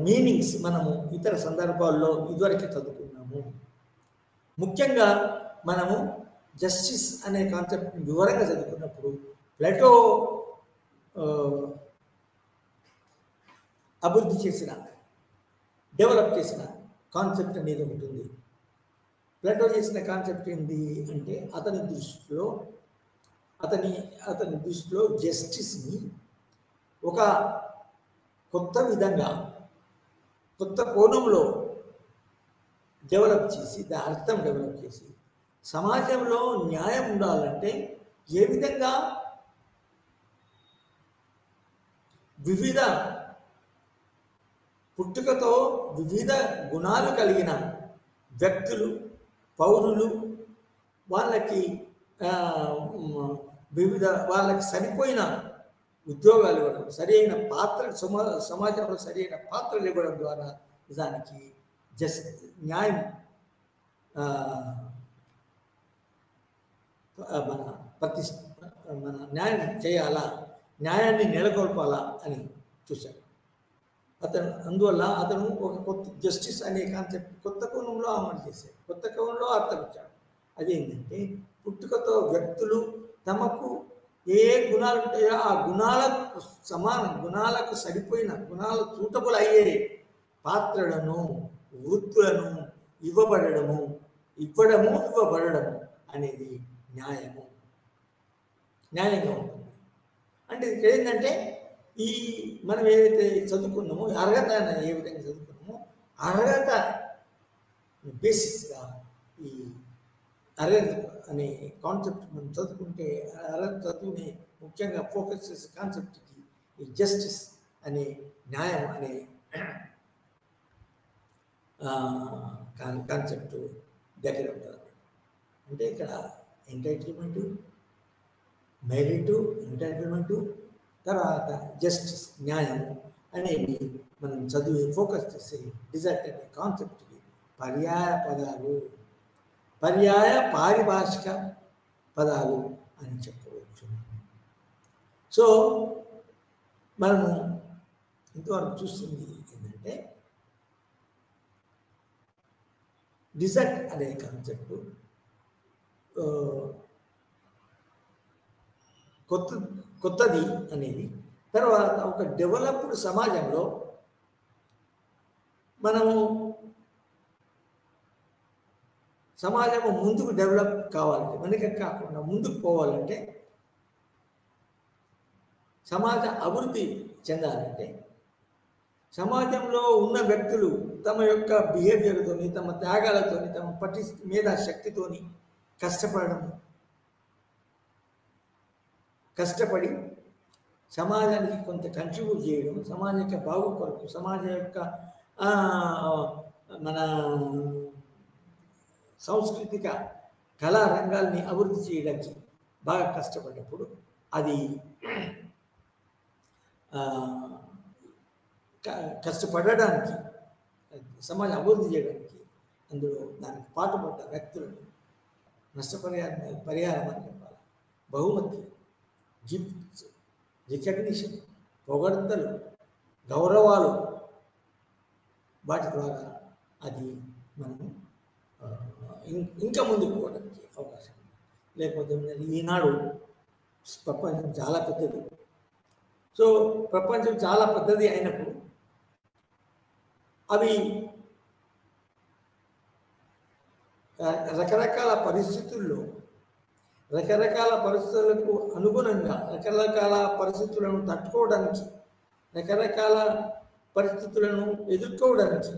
మీనింగ్స్ మనము ఇతర సందర్భాల్లో ఇదివరకే చదువుకున్నాము. ముఖ్యంగా మనము జస్టిస్ అనే కాన్సెప్ట్ని వివరంగా చదువుకున్నప్పుడు ప్లేటో అభివృద్ధి చేసిన డెవలప్ చేసిన కాన్సెప్ట్ అనేది ఉంటుంది. ప్లేటో చేసిన కాన్సెప్ట్ ఏంటి అంటే అతని దృష్టిలో జస్టిస్ని ఒక కొత్త విధంగా కొత్త కోణంలో డెవలప్ చేసి దాని అర్థం డెవలప్ చేసి సమాజంలో న్యాయం ఉండాలంటే ఏ విధంగా వివిధ పుట్టుకతో వివిధ గుణాలు కలిగిన వ్యక్తులు, పౌరులు వాళ్ళకి వాళ్ళకి సరిపోయిన ఉద్యోగాలు ఇవ్వడం, సరైన పాత్ర సమాజంలో సరైన పాత్రలు ఇవ్వడం ద్వారా నిజానికి న్యాయం మన ప్రతి మన న్యాయం చేయాలా, న్యాయాన్ని నెలకొల్పాలా అని చూశాడు. అందువల్ల అతను ఒక కొత్త జస్టిస్ అనే కాన్సెప్ట్ కొత్త కోణంలో అమలు చేశాడు, కొత్త కోణంలో అర్థమిచ్చాడు. అదేంటంటే పుట్టుకతో వ్యక్తులు తమకు ఏ గుణాలు ఉంటాయో ఆ గుణాలకు గుణాలకు సరిపోయిన గుణాలు సూటబుల్ అయ్యే పాత్రలను, వృత్తులను ఇవ్వడము అనేది న్యాయంగా ఉంటుంది. అంటే ఇక్కడ ఏంటంటే ఈ మనం ఏదైతే చదువుకున్నామో అర్హత ఏ విధంగా చదువుకున్నామో అర్హత బేసిస్గా ఈ అర్హత అనే కాన్సెప్ట్ మనం చదువుకుంటే అర్హత చదువుని ముఖ్యంగా ఫోకస్ చేసే కాన్సెప్ట్కి ఈ జస్టిస్ అనే న్యాయం అనే కాన్సెప్ట్ దగ్గర ఉంటుంది. అంటే ఇక్కడ ఎంటైటిల్మెంటు, మెరిటు, ఎంటైటిల్మెంటు, తర్వాత జస్టిస్ న్యాయం అనేవి మనం చదివి ఫోకస్ చేసే డిజర్ట్ అనే కాన్సెప్ట్కి పర్యాయ పారిభాషిక పదాలు అని చెప్పవచ్చు. సో మనము ఇంతవరకు చూస్తుంది ఏంటంటే డిజర్ట్ అనే కాన్సెప్ట్ కొత్తది అనేది. తర్వాత ఒక డెవలప్డ్ సమాజంలో మనము సమాజము ముందుకు డెవలప్ కావాలంటే, వెనక కాకుండా ముందుకు పోవాలంటే, సమాజ అభివృద్ధి చెందాలంటే సమాజంలో ఉన్న వ్యక్తులు తమ యొక్క బిహేవియర్తోని, తమ త్యాగాలతోని, తమ మేధా శక్తితోని కష్టపడి సమాజానికి కొంత కంట్రిబ్యూట్ చేయడం, సమాజం యొక్క బాగు కొరకు, సమాజం యొక్క మన సాంస్కృతిక కళా రంగాల్ని అభివృద్ధి చేయడానికి బాగా కష్టపడ్డప్పుడు అది కష్టపడడానికి, సమాజం అభివృద్ధి చేయడానికి అందులో దానికి పాటుపడ్డ వ్యక్తులను పరిహారం అని చెప్పాలి, బహుమతి, గిఫ్ట్స్, రికగ్నిషన్, పొగడ్తలు, గౌరవాలు, వాటి ద్వారా అది మనం ఇంకా ముందుకు పోవడానికి అవకాశం. లేకపోతే ఈనాడు ప్రపంచం చాలా పెద్దది. సో ప్రపంచం చాలా పెద్దది అయినప్పుడు అవి రకరకాల పరిస్థితులకు అనుగుణంగా రకరకాల పరిస్థితులను తట్టుకోవడానికి, రకరకాల పరిస్థితులను ఎదుర్కోవడానికి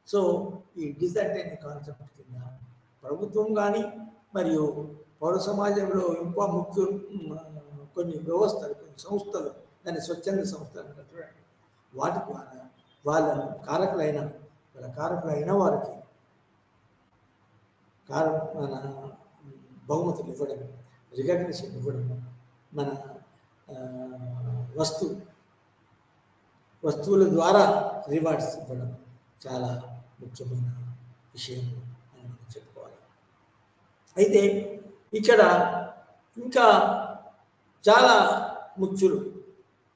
సో ఈ డిజర్ట్ అనే కాన్సెప్ట్ కింద ప్రభుత్వం కానీ మరియు పౌర సమాజంలో ఇంకా కొన్ని వ్యవస్థలు, కొన్ని సంస్థలు, దాని స్వచ్ఛంద సంస్థలు అంటారు, వాటి ద్వారా వాళ్ళ కారకులైన వారికి మన బహుమతులు ఇవ్వడం, రికగ్నిషన్ ఇవ్వడం, మన వస్తువుల ద్వారా రివార్డ్స్ ఇవ్వడం చాలా ముఖ్యమైన విషయం అని మనం చెప్పుకోవాలి. అయితే ఇక్కడ ఇంకా చాలా ముఖ్యులు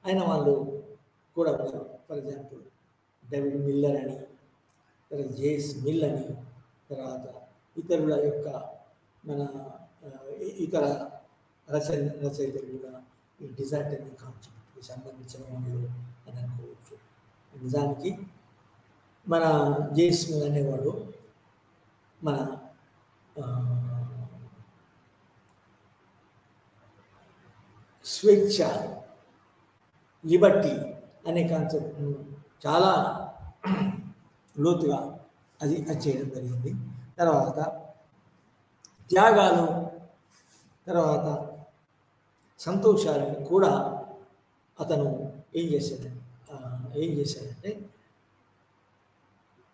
అయిన వాళ్ళు కూడా ఉన్నారు. ఫర్ ఎగ్జాంపుల్ డేవిడ్ మిల్లర్ అని, తర్వాత జేఎస్ మిల్ అని, తర్వాత ఇతరుల యొక్క మన ఇతర రచయితలు కూడా ఈ డిజర్ట్ అనే కాన్సెప్ట్కి సంబంధించిన వాళ్ళు అని అనుకోవచ్చు. నిజానికి మన జేఎస్ మిల్ అనేవాడు మన స్వేచ్ఛ, లిబర్టీ అనే కాన్సెప్ట్ను చాలా లోతుగా అది చేయడం జరిగింది. తర్వాత త్యాగాలు, తర్వాత సంతోషాలను కూడా అతను ఏం చేశాడంటే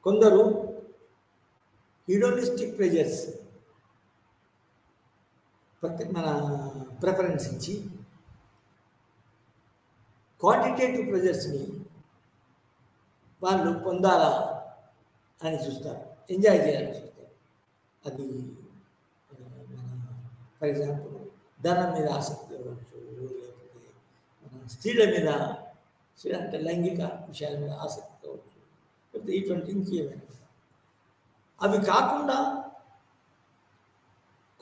కొందరు హీడోనిస్టిక్ ప్రెజర్స్ మన ప్రిఫరెన్స్ ఇచ్చి క్వాంటిటేటివ్ ప్రెజర్స్ని వాళ్ళు పొందాలా అని చూస్తారు, ఎంజాయ్ చేయాలని చూస్తారు. అది మన ఫర్ ఎగ్జాంపుల్ ధనం మీద ఆసక్తి అవ్వచ్చు, లేకపోతే స్త్రీల మీద, స్త్రీ అంటే లైంగిక విషయాల మీద ఆసక్తి అవ్వచ్చు, లేకపోతే ఇటువంటి ఇంకేమైనా. అవి కాకుండా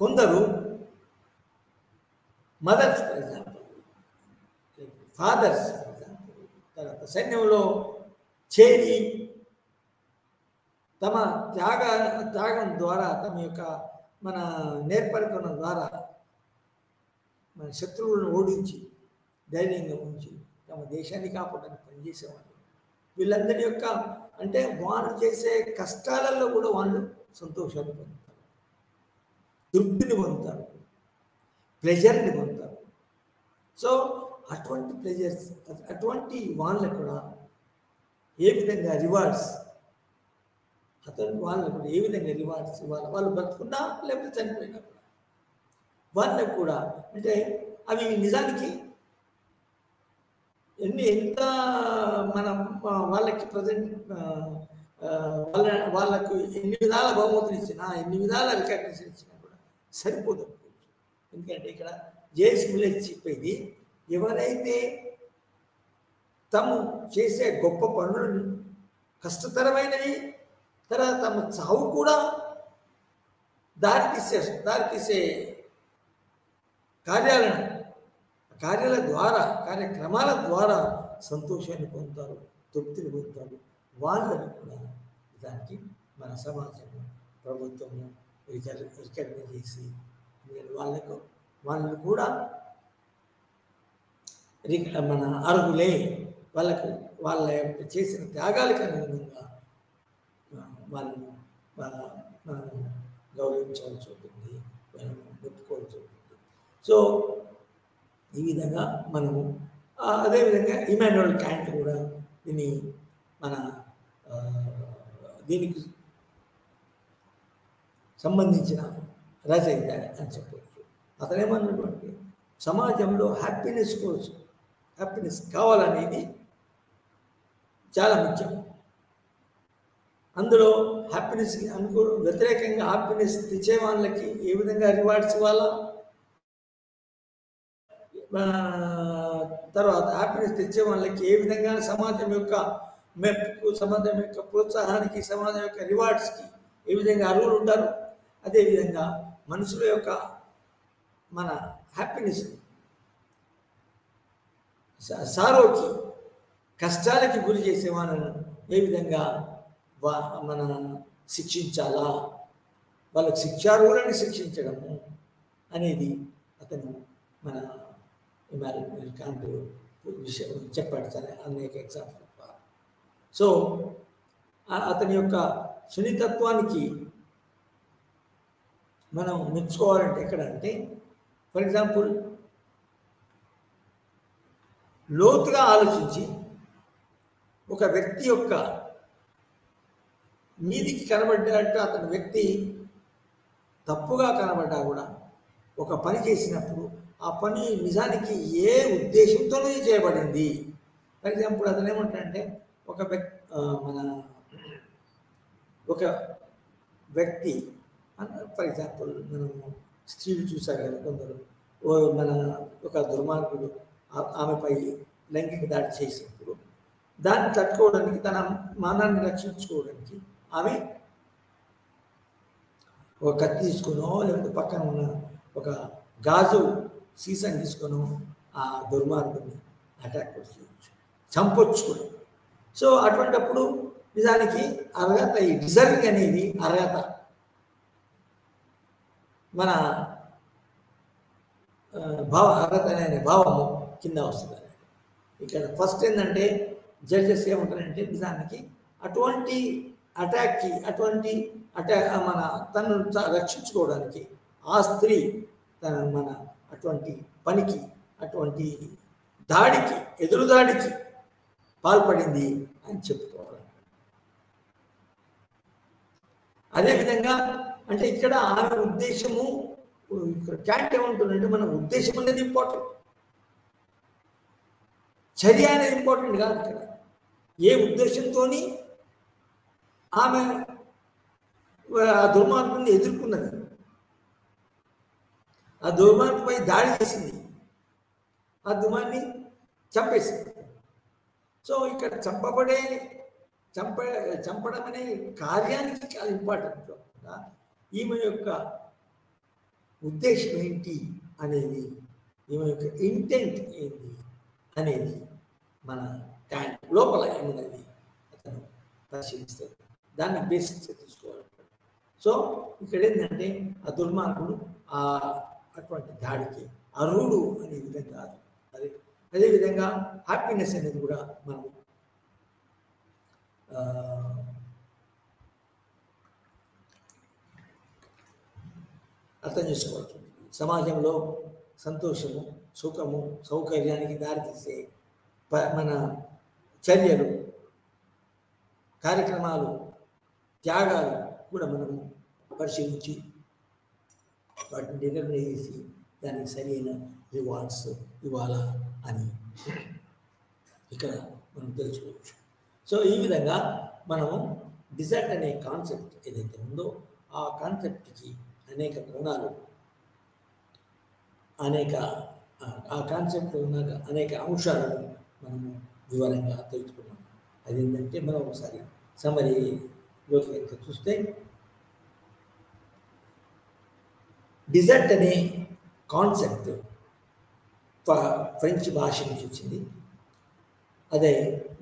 కొందరు mothers for example, fathers for example, తర్వాత సైన్యంలో చేరి తమ త్యాగం ద్వారా, తమ యొక్క మన నేర్పరితనం ద్వారా మన శత్రువులను ఓడించి ధైర్యంగా ఉంచి తమ దేశాన్ని కాపాడడానికి పనిచేసేవాళ్ళు. వీళ్ళందరి యొక్క అంటే వాళ్ళు చేసే కష్టాలలో కూడా వాళ్ళు సంతోషాన్ని పొందుతారు, తృప్తిని పొందుతారు, ప్లెజర్ని పొందుతారు. సో అటువంటి ప్లెజర్స్, అటువంటి వాళ్ళకు కూడా ఏ విధంగా రివార్డ్స్, అటువంటి వాళ్ళకు కూడా ఏ విధంగా రివార్డ్స్ ఇవ్వాలి, వాళ్ళు బతుకున్నా లేకపోతే చనిపోయినా కూడా వాళ్ళకు కూడా. అంటే అవి నిజానికి ఎంత మనం వాళ్ళకి ప్రజెంట్ వాళ్ళకు ఎన్ని విధాల బహుమతులు ఇచ్చినా, ఎన్ని విధాల రికగ్నిషన్ ఇచ్చినా కూడా సరిపోదు. ఎందుకంటే ఇక్కడ జేఎస్ మిల్లెట్ చెప్పేది, ఎవరైతే తాము చేసే గొప్ప పనులను కష్టతరమైనవి, తర్వాత తమ చావు కూడా దారితీసే కార్యాల ద్వారా, కార్యక్రమాల ద్వారా సంతోషాన్ని పొందుతారు, తృప్తిని పొందుతారు. వాళ్ళని కూడా దానికి మన సమాజము, ప్రభుత్వము రికగ్నైజ్ చేసి వాళ్ళని కూడా మన అర్హులే, వాళ్ళ చేసిన త్యాగాలకు అనుగుణంగా వాళ్ళను మనం గౌరవించవలసి ఉంటుంది, మనం మెప్పుకోవాల్సి ఉంటుంది. సో ఈ విధంగా మనము అదేవిధంగా ఇమాన్యుయల్ క్యాంట్ కూడా దీనికి సంబంధించిన రచయిత అని చెప్పవచ్చు. అతనేమన్నటువంటి సమాజంలో హ్యాపీనెస్ కావాలనేది చాలా ముఖ్యం. అందులో హ్యాపీనెస్కి వ్యతిరేకంగా హ్యాపీనెస్ తెచ్చే వాళ్ళకి ఏ విధంగా రివార్డ్స్ ఇవ్వాలా, తర్వాత హ్యాపీనెస్ తెచ్చే వాళ్ళకి ఏ విధంగా సమాజం యొక్క మెప్పుకు, సమాజం యొక్క ప్రోత్సాహానికి, సమాజం యొక్క రివార్డ్స్కి ఏ విధంగా అర్హులు ఉంటారు. అదేవిధంగా మనుషుల యొక్క మన హ్యాపీనెస్, సారోకి, కష్టాలకి గురి చేసే వాళ్ళను ఏ విధంగా మన శిక్షించాలా, వాళ్ళకి శిక్షార్హులను శిక్షించడము అనేది అతను మన ఇమాన్యుయల్ కాంట్ విషయం చెప్పాడు సరే అనేక ఎగ్జాంపుల్. సో అతని యొక్క సున్నితత్వానికి మనం మెచ్చుకోవాలంటే ఎక్కడ అంటే, ఫర్ ఎగ్జాంపుల్ లోతుగా ఆలోచించి ఒక వ్యక్తి యొక్క మీదికి కనబడ్డట్టు అతని వ్యక్తి తప్పుగా కనబడ్డా కూడా ఒక పని చేసినప్పుడు ఆ పని నిజానికి ఏ ఉద్దేశంతోనే చేయబడింది. ఫర్ ఎగ్జాంపుల్ అతను ఏమంటాడంటే, ఒక వ్యక్తి ఫర్ ఎగ్జాంపుల్ మనము స్త్రీలు చూసారు కదా, కొందరు ఒక దుర్మార్గుడు ఆమెపై లైంగిక దాడి చేసినప్పుడు దాన్ని తట్టుకోవడానికి, తన మానాన్ని రక్షించుకోవడానికి ఆమె ఒక కత్తి తీసుకునో లేకపోతే పక్కన ఉన్న ఒక గాజు సీసాని తీసుకునో ఆ దుర్మార్గుని అటాక్ చేయొచ్చు, చంపొచ్చు కూడా. సో అటువంటిప్పుడు నిజానికి అర్హత, ఈ డిజర్వింగ్ అనేది అర్హత మన అర్హత అనే భావము కింద వస్తుంది. ఇక్కడ ఫస్ట్ ఏంటంటే జడ్జెస్ ఏమంటారంటే, నిజానికి అటువంటి అటాక్కి, మన తనను రక్షించుకోవడానికి ఆ స్త్రీ మన అటువంటి పనికి, అటువంటి దాడికి, ఎదురుదాడికి పాల్పడింది అని చెప్పుకోవాలి. అదేవిధంగా అంటే ఇక్కడ ఆమె ఉద్దేశము, ఇక్కడ క్యాంట్ ఏమంటుందంటే మన ఉద్దేశం అనేది ఇంపార్టెంట్, చర్య అనేది ఇంపార్టెంట్ కాదు. ఇక్కడ ఏ ఉద్దేశంతో ఆమె ఆ దుర్మార్గుని ఎదుర్కొన్నది, ఆ దుర్మార్గుపై దాడి చేసింది, ఆ దుమాన్ని చంపేసింది. సో ఇక్కడ చంపడం అనే కార్యానికి చాలా ఇంపార్టెంట్. ఈమె యొక్క ఉద్దేశం ఏంటి అనేది, ఈమె యొక్క ఇంటెంట్ ఏంటి అనేది మన లోపల ఏమున్నది అతను పరిశీలిస్తాడు, దాన్ని బేసిక్గా తీసుకోవాలి. సో ఇక్కడ ఏంటంటే ఆ దుర్మార్గుడు అటువంటి దాడికి అర్హుడు అనే విధంగా అదేవిధంగా హ్యాపీనెస్ అనేది కూడా మనం అర్థం చేసుకోవచ్చు. సమాజంలో సంతోషము, సుఖము, సౌకర్యానికి దారితీసే మన చర్యలు, కార్యక్రమాలు, త్యాగాలు కూడా మనము పరిశీలించి వాటిని రికగ్నైజ్ చేసి దానికి సరైన రివార్డ్స్ ఇవ్వాలా అని ఇక్కడ మనం తెలుసుకోవచ్చు. సో ఈ విధంగా మనము డిజర్ట్ అనే కాన్సెప్ట్ ఏదైతే ఉందో ఆ కాన్సెప్ట్కి అనేక కోణాలు, ఆ కాన్సెప్ట్లో ఉన్న అనేక అంశాలను మనము వివరంగా తెలుసుకున్నాం. అదేంటంటే మనం ఒకసారి సమరీలోకి కనుక చూస్తే, డిజర్ట్ అనే కాన్సెప్ట్ ఫ్రెంచ్ భాష నుంచి వచ్చింది. అదే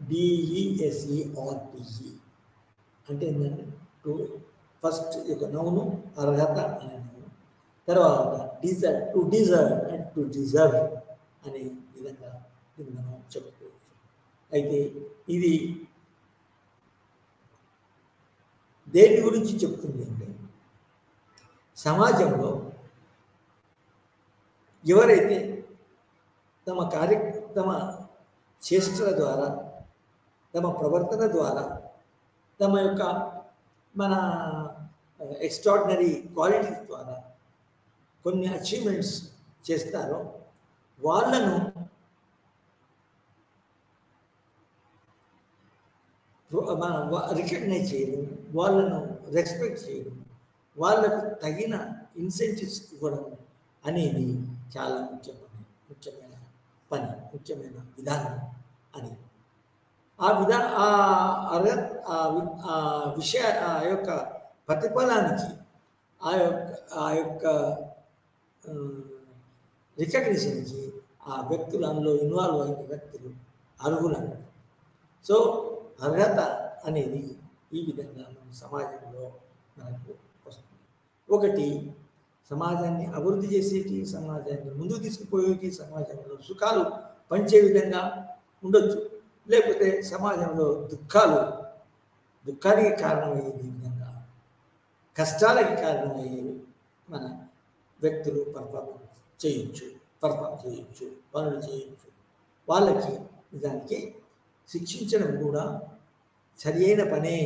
DESERTE అంటే ఏంటంటే ఫస్ట్ యొక్క నౌను అర్హత అనే నౌను, తర్వాత deserve, to deserve and to deserve అనే విధంగా ఇది మనం చెప్పుకోవచ్చు. అయితే ఇది దేని గురించి చెప్తుంది అంటే, సమాజంలో ఎవరైతే తమ చేష్టల ద్వారా, తమ ప్రవర్తన ద్వారా, తమ యొక్క మన ఎక్స్ట్రాడినరీ క్వాలిటీస్ ద్వారా కొన్ని అచీవ్మెంట్స్ చేస్తారో వాళ్ళను రికగ్నైజ్ చేయడం, వాళ్ళను రెస్పెక్ట్ చేయడం, వాళ్ళకు తగిన ఇన్సెంటివ్స్ ఇవ్వడం అనేది చాలా ముఖ్యమైన పని, ముఖ్యమైన విధానం అని ఆ యొక్క ప్రతిఫలానికి ఆ యొక్క రికగ్నిషన్కి ఆ వ్యక్తులు, అందులో ఇన్వాల్వ్ అయిన వ్యక్తులు అర్హులన్నారు. సో అర్హత అనేది ఈ విధంగా మన సమాజంలో మనకు వస్తుంది. ఒకటి, సమాజాన్ని అభివృద్ధి చేసేటి, సమాజాన్ని ముందుకు తీసుకుపోయేటి, సమాజంలో సుఖాలు పంచే విధంగా ఉండొచ్చు. లేకపోతే సమాజంలో దుఃఖానికి కారణమయ్యే విధంగా, కష్టాలకి కారణమయ్యే మన వ్యక్తులు పర్ఫామ్ చేయొచ్చు, పనులు చేయొచ్చు. వాళ్ళకి నిజానికి శిక్షించడం కూడా సరి అయిన పనే.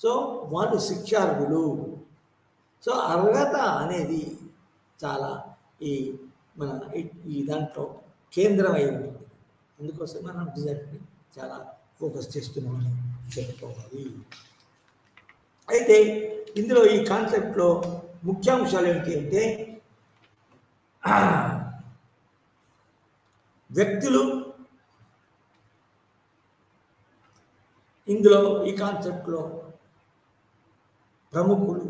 సో వాళ్ళు శిక్షార్హులు. సో అర్హత అనేది చాలా ఈ దాంట్లో కేంద్రమై ఉంటుంది. అందుకోసం మనం డిజర్ట్ని చాలా ఫోకస్ చేస్తున్నామని చెప్పుకోవాలి. అయితే ఇందులో ఈ కాన్సెప్ట్లో ముఖ్యాంశాలు ఏంటి అంటే, వ్యక్తులు ఇందులో ఈ కాన్సెప్ట్లో ప్రముఖులు,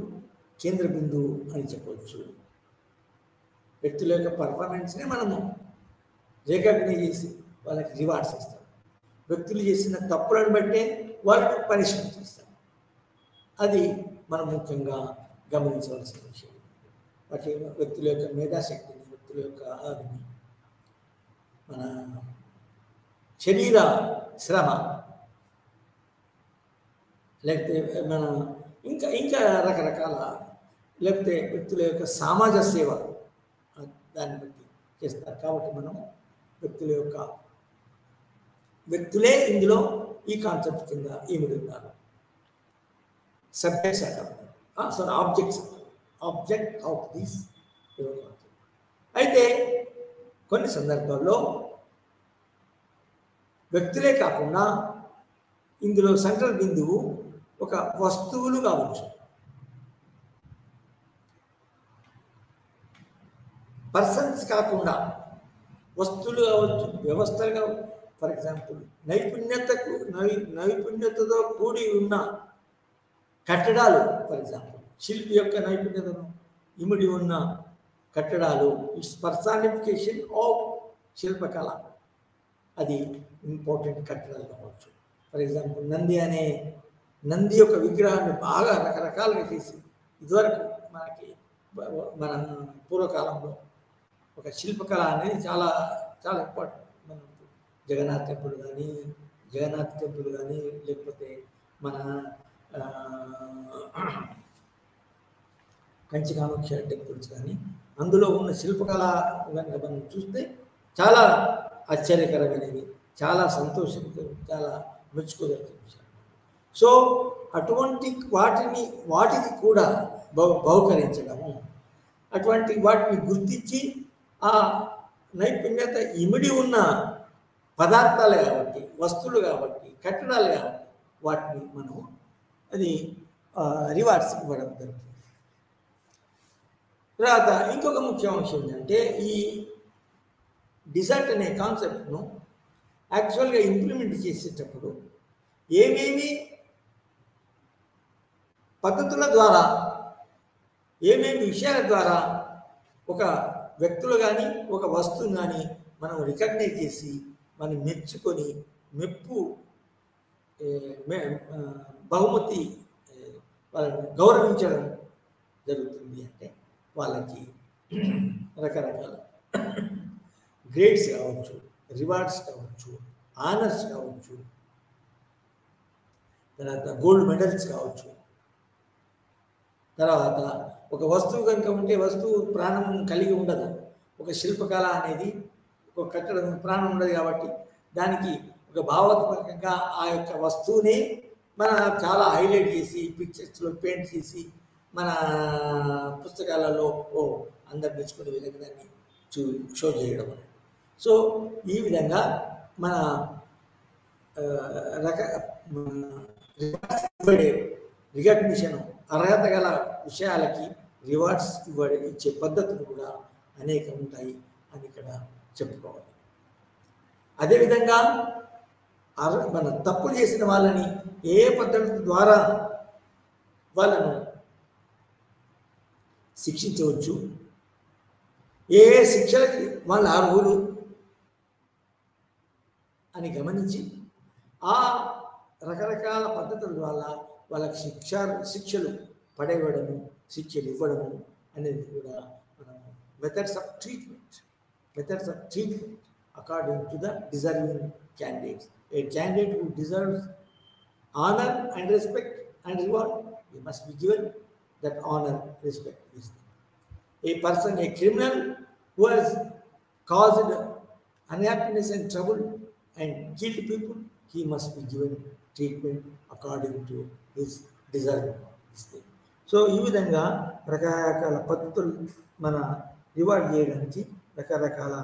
కేంద్ర బిందువు అని చెప్పవచ్చు. వ్యక్తుల యొక్క పర్ఫార్మెన్స్ని మనము రికగ్నైజ్ చేసి వాళ్ళకి రివార్డ్స్ ఇస్తాం. వ్యక్తులు చేసిన తప్పులను బట్టే వాళ్ళకి పనిష్మెంట్ ఇస్తాం. అది మనం ముఖ్యంగా గమనించవలసిన విషయం. వాటి వ్యక్తుల యొక్క మేధాశక్తిని, వ్యక్తుల యొక్క ఆదిని, మన శరీర శ్రమ, లేకపోతే మన ఇంకా రకరకాల, లేకపోతే వ్యక్తుల యొక్క సమాజ సేవ, దాన్ని బట్టి చేస్తారు. కాబట్టి మనం వ్యక్తులే ఇందులో ఈ కాన్సెప్ట్ కింద ఏమిటి ఉన్నారు, సబ్జెక్ట్స్ అంటారు, ఆబ్జెక్ట్ ఆఫ్ దిస్ కాన్సెప్ట్. అయితే కొన్ని సందర్భాల్లో వ్యక్తులే కాకుండా ఇందులో సెంట్రల్ బిందువు ఒక వస్తువులు కావచ్చు. పర్సన్స్ కాకుండా వస్తువులు కావచ్చు, వ్యవస్థలు కావచ్చు. ఫర్ ఎగ్జాంపుల్ నైపుణ్యతతో కూడి ఉన్న కట్టడాలు, ఫర్ ఎగ్జాంపుల్ శిల్పి యొక్క నైపుణ్యతను ఇమిడి ఉన్న కట్టడాలు, ఇట్స్ పర్సానిఫికేషన్ ఆఫ్ శిల్పకళ. అది ఇంపార్టెంట్ కట్టడాలు కావచ్చు. ఫర్ ఎగ్జాంపుల్ నంది యొక్క విగ్రహాన్ని బాగా రకరకాలుగా చేసి, ఇదివరకు మన పూర్వకాలంలో ఒక శిల్పకళ అనేది చాలా చాలా ఇంపార్టెంట్. మనం జగన్నాథ్ టెంపుల్ కానీ లేకపోతే మన కంచి కామాక్ష టెంపుల్స్ కానీ, అందులో ఉన్న శిల్పకళ మనం చూస్తే చాలా ఆశ్చర్యకరమైనవి, చాలా సంతోషంతో, చాలా మెచ్చుకోదగ్గ విషయం. సో అటువంటి వాటికి కూడా బహుకరించడము, అటువంటి వాటిని గుర్తించి ఆ నైపుణ్యత ఇమిడి ఉన్న పదార్థాలు కాబట్టి, వస్తువులు కాబట్టి, కట్టడాలు కాబట్టి వాటిని మనం అది రివార్డ్స్ ఇవ్వడం జరుగుతుంది. తర్వాత ఇంకొక ముఖ్య అంశం ఏంటంటే, ఈ డిజర్ట్ అనే కాన్సెప్ట్ను యాక్చువల్గా ఇంప్లిమెంట్ చేసేటప్పుడు ఏమేమి పద్ధతుల ద్వారా, ఏమేమి విషయాల ద్వారా ఒక వ్యక్తులు కానీ ఒక వస్తువు కానీ మనం రికగ్నైజ్ చేసి మనం మెచ్చుకొని బహుమతి వాళ్ళని గౌరవించడం జరుగుతుంది అంటే, వాళ్ళకి రకరకాల గ్రేడ్స్ కావచ్చు, రివార్డ్స్ కావచ్చు, ఆనర్స్ కావచ్చు, తర్వాత గోల్డ్ మెడల్స్ కావచ్చు. తర్వాత ఒక వస్తువు కనుక ఉంటే, వస్తువు ప్రాణం కలిగి ఉండదు. ఒక శిల్పకళ అనేది, ఒక కట్టడం ప్రాణం ఉండదు కాబట్టి దానికి ఒక భావాత్మకంగా ఆ యొక్క వస్తువుని మనం చాలా హైలైట్ చేసి, పిక్చర్స్లో పెయింట్ చేసి, మన పుస్తకాలలో అందరు మెచ్చుకునే విధంగా దాన్ని షో చేయడం. సో ఈ విధంగా మన రికగ్నిషన్, అర్హత గల విషయాలకి రివార్డ్స్ ఇచ్చే పద్ధతులు కూడా అనేక ఉంటాయి అని ఇక్కడ చెప్పుకోవాలి. అదేవిధంగా మన తప్పులు చేసిన వాళ్ళని ఏ పద్ధతి ద్వారా వాళ్ళను శిక్షించవచ్చు, ఏ శిక్షలకి వాళ్ళ అర్హులు అని గమనించి ఆ రకరకాల పద్ధతుల ద్వారా వాళ్ళకి శిక్షలు పడేయడము, శిక్షలు ఇవ్వడము అనేది కూడా మనం methods of treatment according to the deserving candidates. A candidate who deserves honor and respect and reward, he must be given that honor, respect. A person, a criminal who has caused unhappiness and trouble and killed people, he must be given treatment according to his deserving. So ఈ విధంగా రకరకాల పద్ధతులు మన reward చేయడానికి రకరకాల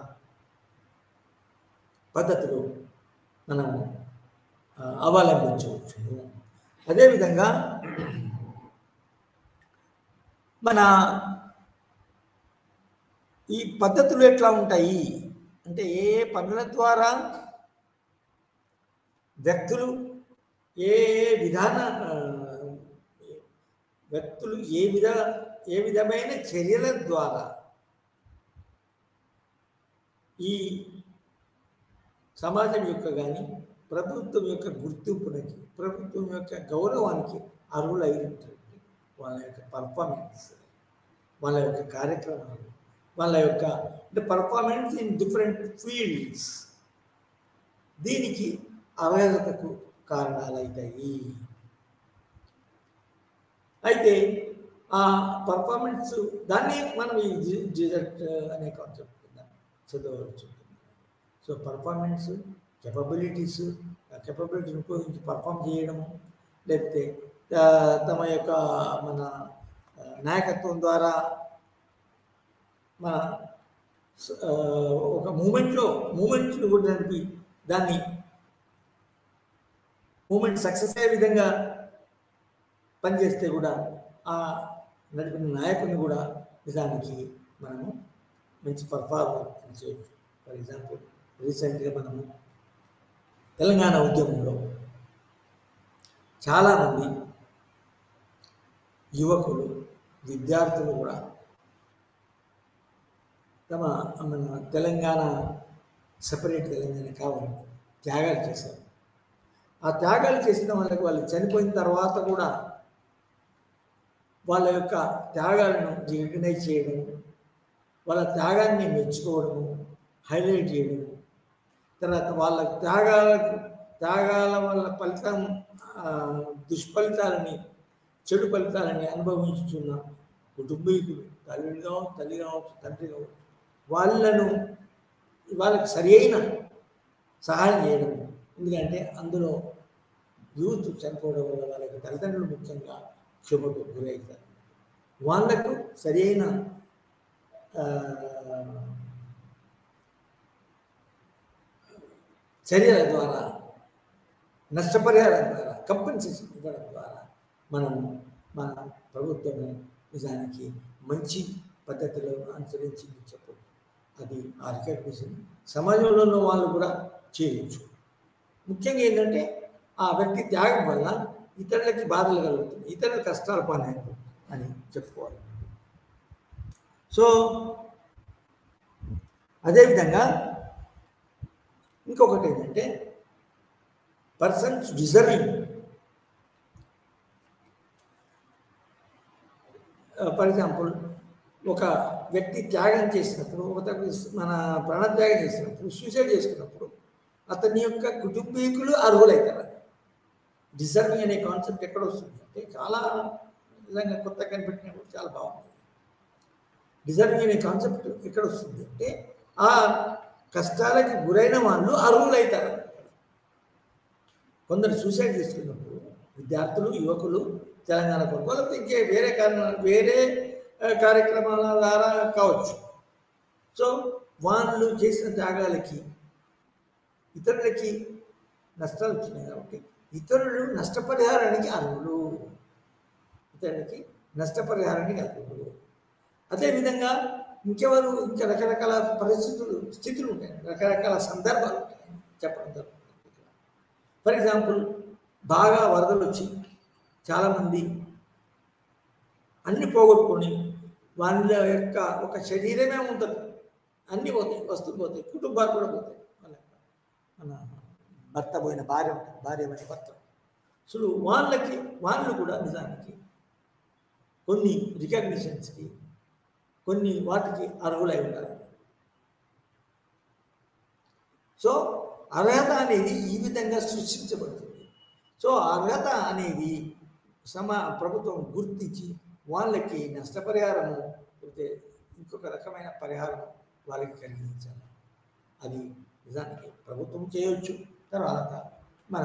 పద్ధతులు మనము అవలంబించవచ్చు. అదేవిధంగా మన ఈ పద్ధతులు ఎట్లా ఉంటాయి అంటే, ఏ పనుల ద్వారా వ్యక్తులు ఏ విధమైన చర్యల ద్వారా ఈ సమాజం యొక్క కానీ ప్రభుత్వం యొక్క గుర్తింపునకి, ప్రభుత్వం యొక్క గౌరవానికి అర్హులై ఉంటుంది. వాళ్ళ యొక్క పర్ఫార్మెన్స్, వాళ్ళ యొక్క కార్యక్రమాలు, వాళ్ళ యొక్క అంటే పర్ఫార్మెన్స్ ఇన్ డిఫరెంట్ ఫీల్డ్స్ దీనికి అర్హతకు కారణాలవుతాయి. అయితే ఆ పర్ఫార్మెన్స్ దాన్ని మనం ఈ డిజర్ట్ అనే కాన్సెప్ట్ కింద చదవచ్చు. సో పర్ఫార్మెన్స్, కెపబిలిటీని ఉపయోగించి పర్ఫామ్ చేయడము, లేకపోతే తమ యొక్క మన నాయకత్వం ద్వారా మన ఒక మూమెంట్ని కూడా నడిపి దాన్ని మూమెంట్ సక్సెస్ అయ్యే విధంగా పనిచేస్తే కూడా ఆ నడిపిన నాయకుని కూడా నిజానికి మనము మంచి పర్ఫార్మర్ అని చేయొచ్చు. ఫర్ ఎగ్జాంపుల్ రీసెంట్గా మనము తెలంగాణ ఉద్యమంలో చాలామంది యువకులు విద్యార్థులు కూడా మన తెలంగాణ సపరేట్ తెలంగాణ కావాలి త్యాగాలు చేశారు. ఆ త్యాగాలు చేసిన వాళ్ళకి వాళ్ళు చనిపోయిన తర్వాత కూడా వాళ్ళ యొక్క త్యాగాలను రికగ్నైజ్ చేయడం, వాళ్ళ త్యాగాన్ని మెచ్చుకోవడము, హైలైట్ చేయడము, తర్వాత వాళ్ళ త్యాగాల వల్ల ఫలితం దుష్ఫలితాలని చెడు ఫలితాలని అనుభవించుతున్న కుటుంబీకులు తల్లి కావచ్చు తండ్రి కావచ్చు వాళ్ళకి సరి అయిన సహాయం చేయడం. ఎందుకంటే అందులో యూత్ చనిపోవడం వల్ల వాళ్ళకి తల్లిదండ్రులు ముఖ్యంగా క్షోభకు గురవుతారు. వాళ్లకు సరి అయిన చర్యల ద్వారా నష్టపరిహారం ద్వారా కంపెన్సేషన్ ఇవ్వడం ద్వారా మన ప్రభుత్వము నిజానికి మంచి పద్ధతిలో అనుసరించి చెప్పదు. అది ఆ రికగ్నిషన్ సమాజంలో ఉన్న వాళ్ళు కూడా చేయవచ్చు. ముఖ్యంగా ఏంటంటే ఆ వ్యక్తి త్యాగం వల్ల ఇతరులకి బాధలు కలుగుతుంది, ఇతరుల కష్టాలు పాలయ్యారు అని చెప్పుకోవాలి. సో అదేవిధంగా ఇంకొకటి ఏంటంటే పర్సన్స్ డిజర్వింగ్. ఫర్ ఎగ్జాంపుల్ ఒక వ్యక్తి త్యాగం చేసినప్పుడు, మన ప్రాణత్యాగం చేసినప్పుడు, సూసైడ్ చేసుకున్నప్పుడు అతని యొక్క కుటుంబీకులు అర్హులవుతారు. డిజర్వింగ్ అనే కాన్సెప్ట్ ఎక్కడ వస్తుంది అంటే చాలా నిజంగా కొత్త కనిపెట్టినప్పుడు చాలా బాగుంది. డిజర్వింగ్ అనే కాన్సెప్ట్ ఎక్కడ వస్తుంది అంటే ఆ కష్టాలకి గురైన వాళ్ళు అర్హులవుతారు. కొందరు సూసైడ్ చేసుకున్నప్పుడు విద్యార్థులు, యువకులు తెలంగాణ కొరకు వాళ్ళకి ఇంకే వేరే కార్యక్రమాల ద్వారా కావచ్చు. సో వాళ్ళు చేసిన త్యాగాలకి ఇతరులకి నష్టాలు వచ్చినాయి కాబట్టి ఇతరులు నష్టపరిహారానికి అర్హులు. అదేవిధంగా ఇంకెవరు ఇంకా రకరకాల స్థితులు ఉంటాయి, రకరకాల సందర్భాలు ఉంటాయి చెప్పడం జరుగుతుంది. ఫర్ ఎగ్జాంపుల్ బాగా వరదలు వచ్చి చాలామంది అన్ని పోగొట్టుకొని వాళ్ళ యొక్క ఒక శరీరమే ఉంటుంది, అన్నీ పోతాయి, వస్తువులు పోతాయి, కుటుంబాలు కూడా పోతాయి. మన భర్త పోయిన భార్య ఉంటుంది, భార్య పోయిన భర్త. సో వాళ్ళు కూడా నిజానికి కొన్ని రికగ్నిషన్స్కి కొన్ని వాటికి అర్హులై ఉంటారు. సో అర్హత అనేది ఈ విధంగా సృష్టించబడుతుంది. సో అర్హత అనేది ప్రభుత్వం గుర్తించి వాళ్ళకి నష్టపరిహారము లేకపోతే ఇంకొక రకమైన పరిహారం వాళ్ళకి కలిగించాలి. అది నిజానికి ప్రభుత్వం చేయవచ్చు. తర్వాత మన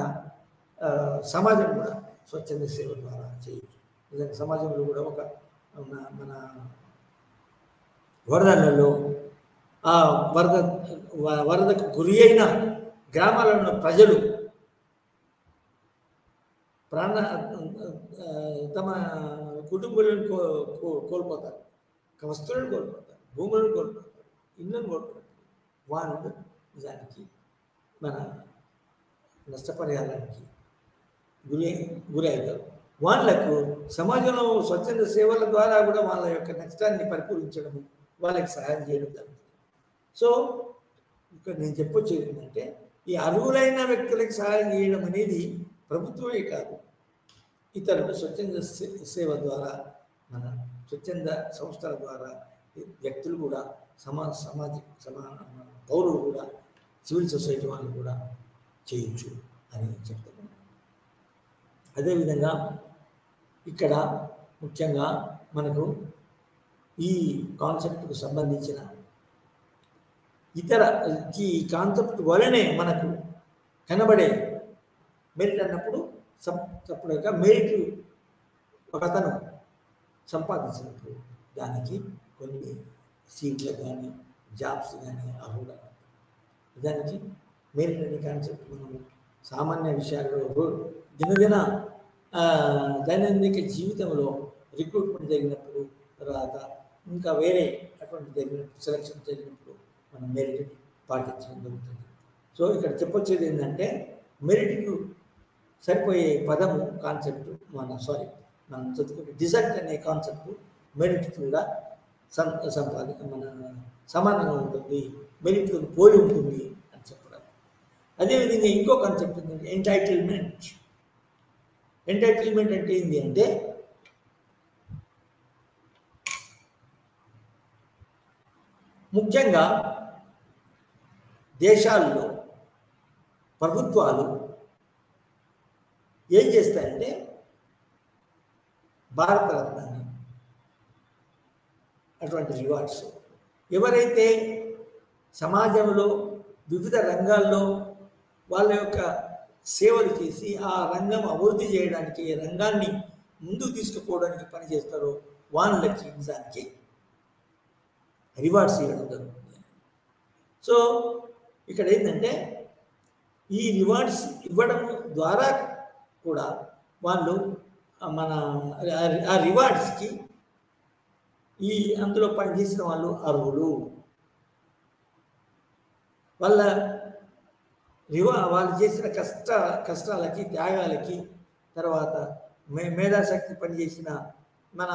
సమాజం కూడా స్వచ్ఛంద సేవ ద్వారా చేయవచ్చు. నిజంగా సమాజంలో కూడా ఒక మన వరదలలో ఆ వరదకు గురి అయిన గ్రామాలలో ప్రజలు తమ కుటుంబాలను కోల్పోతారు, వస్తువులను కోల్పోతారు, భూములను కోల్పోతారు, ఇళ్ళను కోల్పోతారు. వాళ్ళు నిజానికి మన నష్టపరిహారానికి గురి అవుతారు. వాళ్లకు సమాజంలో స్వచ్ఛంద సేవల ద్వారా కూడా వాళ్ళ యొక్క నష్టాన్ని పరిపూరించడం, వాళ్ళకి సహాయం చేయడం జరుగుతుంది. సో ఇక్కడ నేను చెప్పొచ్చేది ఏంటంటే ఈ అర్హులైన వ్యక్తులకు సహాయం చేయడం అనేది ప్రభుత్వమే కాదు, ఇతరులు స్వచ్ఛంద సేవ ద్వారా మన స్వచ్ఛంద సంస్థల ద్వారా వ్యక్తులు కూడా పౌరులు కూడా సివిల్ సొసైటీ వాళ్ళు కూడా చేయొచ్చు అని చెప్తున్నాను. అదేవిధంగా ఇక్కడ ముఖ్యంగా మనకు ఈ కాన్సెప్ట్కు సంబంధించిన ఈ కాన్సెప్ట్ వలనే మనకు కనబడే మెరిట్ అన్నప్పుడు తప్పుడుగా మెరిట్ ఒక అతను సంపాదించినప్పుడు దానికి కొన్ని సీట్లు కానీ జాబ్స్ కానీ అర్హుడు. దానికి మెరిట్ అనే కాన్సెప్ట్ మనము సామాన్య విషయాల్లో దైనందిక జీవితంలో రిక్రూట్మెంట్ జరిగినప్పుడు, తర్వాత ఇంకా వేరే అటువంటి జరిగినప్పుడు సెలక్షన్ జరిగినప్పుడు మనం మెరిట్ పాటించడం జరుగుతుంది. సో ఇక్కడ చెప్పొచ్చేది ఏంటంటే మెరిట్కు సరిపోయే పదము కాన్సెప్ట్ మనం చదువుకునే డిజర్ట్ అనే కాన్సెప్ట్ మెరిట్ కూడా మన సమానంగా ఉంటుంది, మెరిట్కు పోలి ఉంటుంది అని చెప్పడం. అదేవిధంగా ఇంకో కాన్సెప్ట్ ఏంటంటే ఎంటైటిల్మెంట్. ఎంటైటిల్మెంట్ అంటే ఏంటి అంటే ముఖ్యంగా దేశాల్లో ప్రభుత్వాలు ఏం చేస్తాయంటే భారతరత్నాన్ని అటువంటి రివార్డ్స్ ఎవరైతే సమాజంలో వివిధ రంగాల్లో వాళ్ళ యొక్క సేవలు చేసి ఆ రంగం అభివృద్ధి చేయడానికి, రంగాన్ని ముందుకు తీసుకుపోవడానికి పనిచేస్తారో వాళ్ళకి నిజానికి రివార్డ్స్ ఇవ్వడం జరుగుతుంది. సో ఇక్కడ ఏంటంటే ఈ రివార్డ్స్ ఇవ్వడం ద్వారా కూడా వాళ్ళు మన ఆ రివార్డ్స్కి ఈ అందులో పనిచేసిన వాళ్ళు అర్హులు. వాళ్ళు చేసిన కష్టాలకి, త్యాగాలకి, తర్వాత మేధాశక్తి పనిచేసిన మన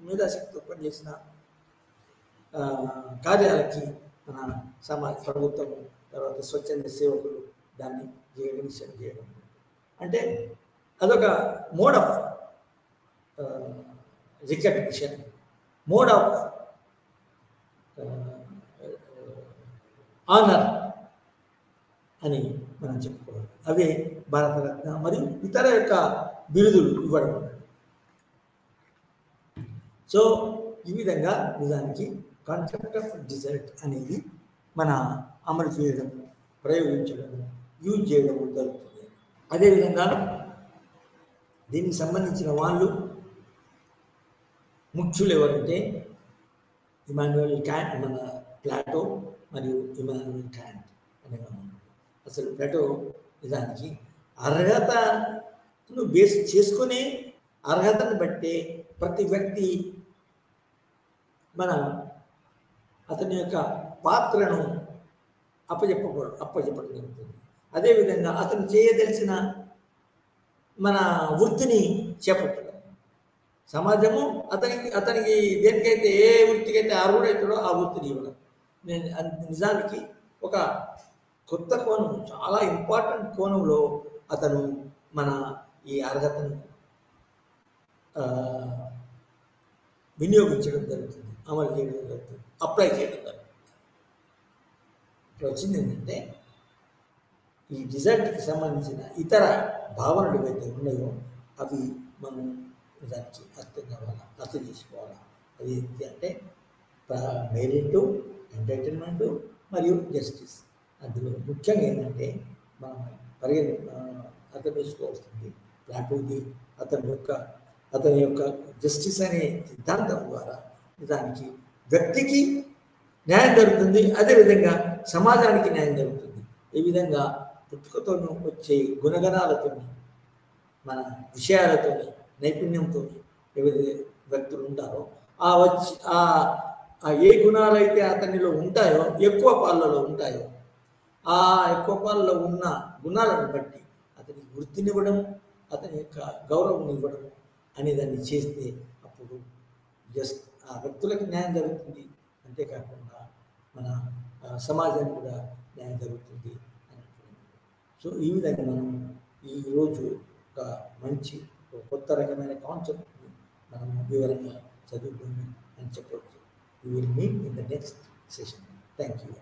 మేధాశక్తితో పనిచేసిన కార్యాలకి మన ప్రభుత్వం, తర్వాత స్వచ్ఛంద సేవకులు దాన్ని రికగ్నిషన్ చేయడం అంటే అదొక mode of recognition, mode of honour అని మనం చెప్పుకోవాలి. అవే భారతరత్న మరియు ఇతర యొక్క బిరుదులు ఇవ్వడం. సో ఈ విధంగా నిజానికి కాన్సెప్ట్ ఆఫ్ డిజర్ట్ అనేది మన అమలు చేయడం, ప్రయోగించడం, యూజ్ చేయడం జరుగుతుంది. అదేవిధంగా దీనికి సంబంధించిన వాళ్ళు ముఖ్యులు ఎవరంటే ఇమాన్యుయల్ కాంట్, మన ప్లాటో మరియు ఇమాన్యుయల్ కాంట్ అనేవాళ్ళు. అసలు ప్లాటో నిజానికి అర్హతను బేస్ చేసుకునే, అర్హతను బట్టే ప్రతి వ్యక్తి అతని యొక్క పాత్రను అప్పచెప్పడం జరుగుతుంది. అదేవిధంగా అతను చేయదలిచిన మన వృత్తిని చేపట్టడం, సమాజము అతనికి దేనికైతే ఏ వృత్తికైతే అర్హుడైతాడో ఆ వృత్తిని ఇవ్వడం. నిజానికి ఒక కొత్త కోణం, చాలా ఇంపార్టెంట్ కోణంలో అతను ఈ అర్హతను వినియోగించడం జరుగుతుంది, అమలు చేయడం జరుగుతుంది, అప్లై చేయడం జరుగుతుంది. ఇక్కడ వచ్చింది ఏంటంటే ఈ డిజర్ట్కి సంబంధించిన ఇతర భావనలు ఏవైతే ఉన్నాయో అవి మనం దానికి అర్థం చేసుకోవాలి. అది ఏంటి అంటే మెరిట్, ఎంటైటిల్మెంట్ మరియు జస్టిస్. అందులో ముఖ్యంగా ఏంటంటే మనం అర్థం చేసుకోవాల్సింది ప్లాటోది అతని యొక్క జస్టిస్ అనే సిద్ధాంతం ద్వారా నిజానికి వ్యక్తికి న్యాయం జరుగుతుంది, అదేవిధంగా సమాజానికి న్యాయం జరుగుతుంది. ఈ విధంగా పుట్టుకతో వచ్చే గుణగణాలతో, మన విషయాలతో, నైపుణ్యంతో ఏవైతే వ్యక్తులు ఉంటారో ఆ ఏ గుణాలైతే అతనిలో ఉంటాయో, ఎక్కువ పాలలో ఉంటాయో, ఆ ఎక్కువ పాలలో ఉన్న గుణాలను బట్టి అతనికి వృత్తినివ్వడం, అతని యొక్క గౌరవం ఇవ్వడం అనేదాన్ని చేస్తే అప్పుడు ఆ వ్యక్తులకు న్యాయం జరుగుతుంది, అంతేకాకుండా మన సమాజానికి కూడా న్యాయం జరుగుతుంది అని. సో ఈ విధంగా మనం ఈరోజు ఒక మంచి కొత్త రకమైన కాన్సెప్ట్ని మనం వివరంగా చదువుకొని అని చెప్పవచ్చు. We will meet in the next session. Thank you.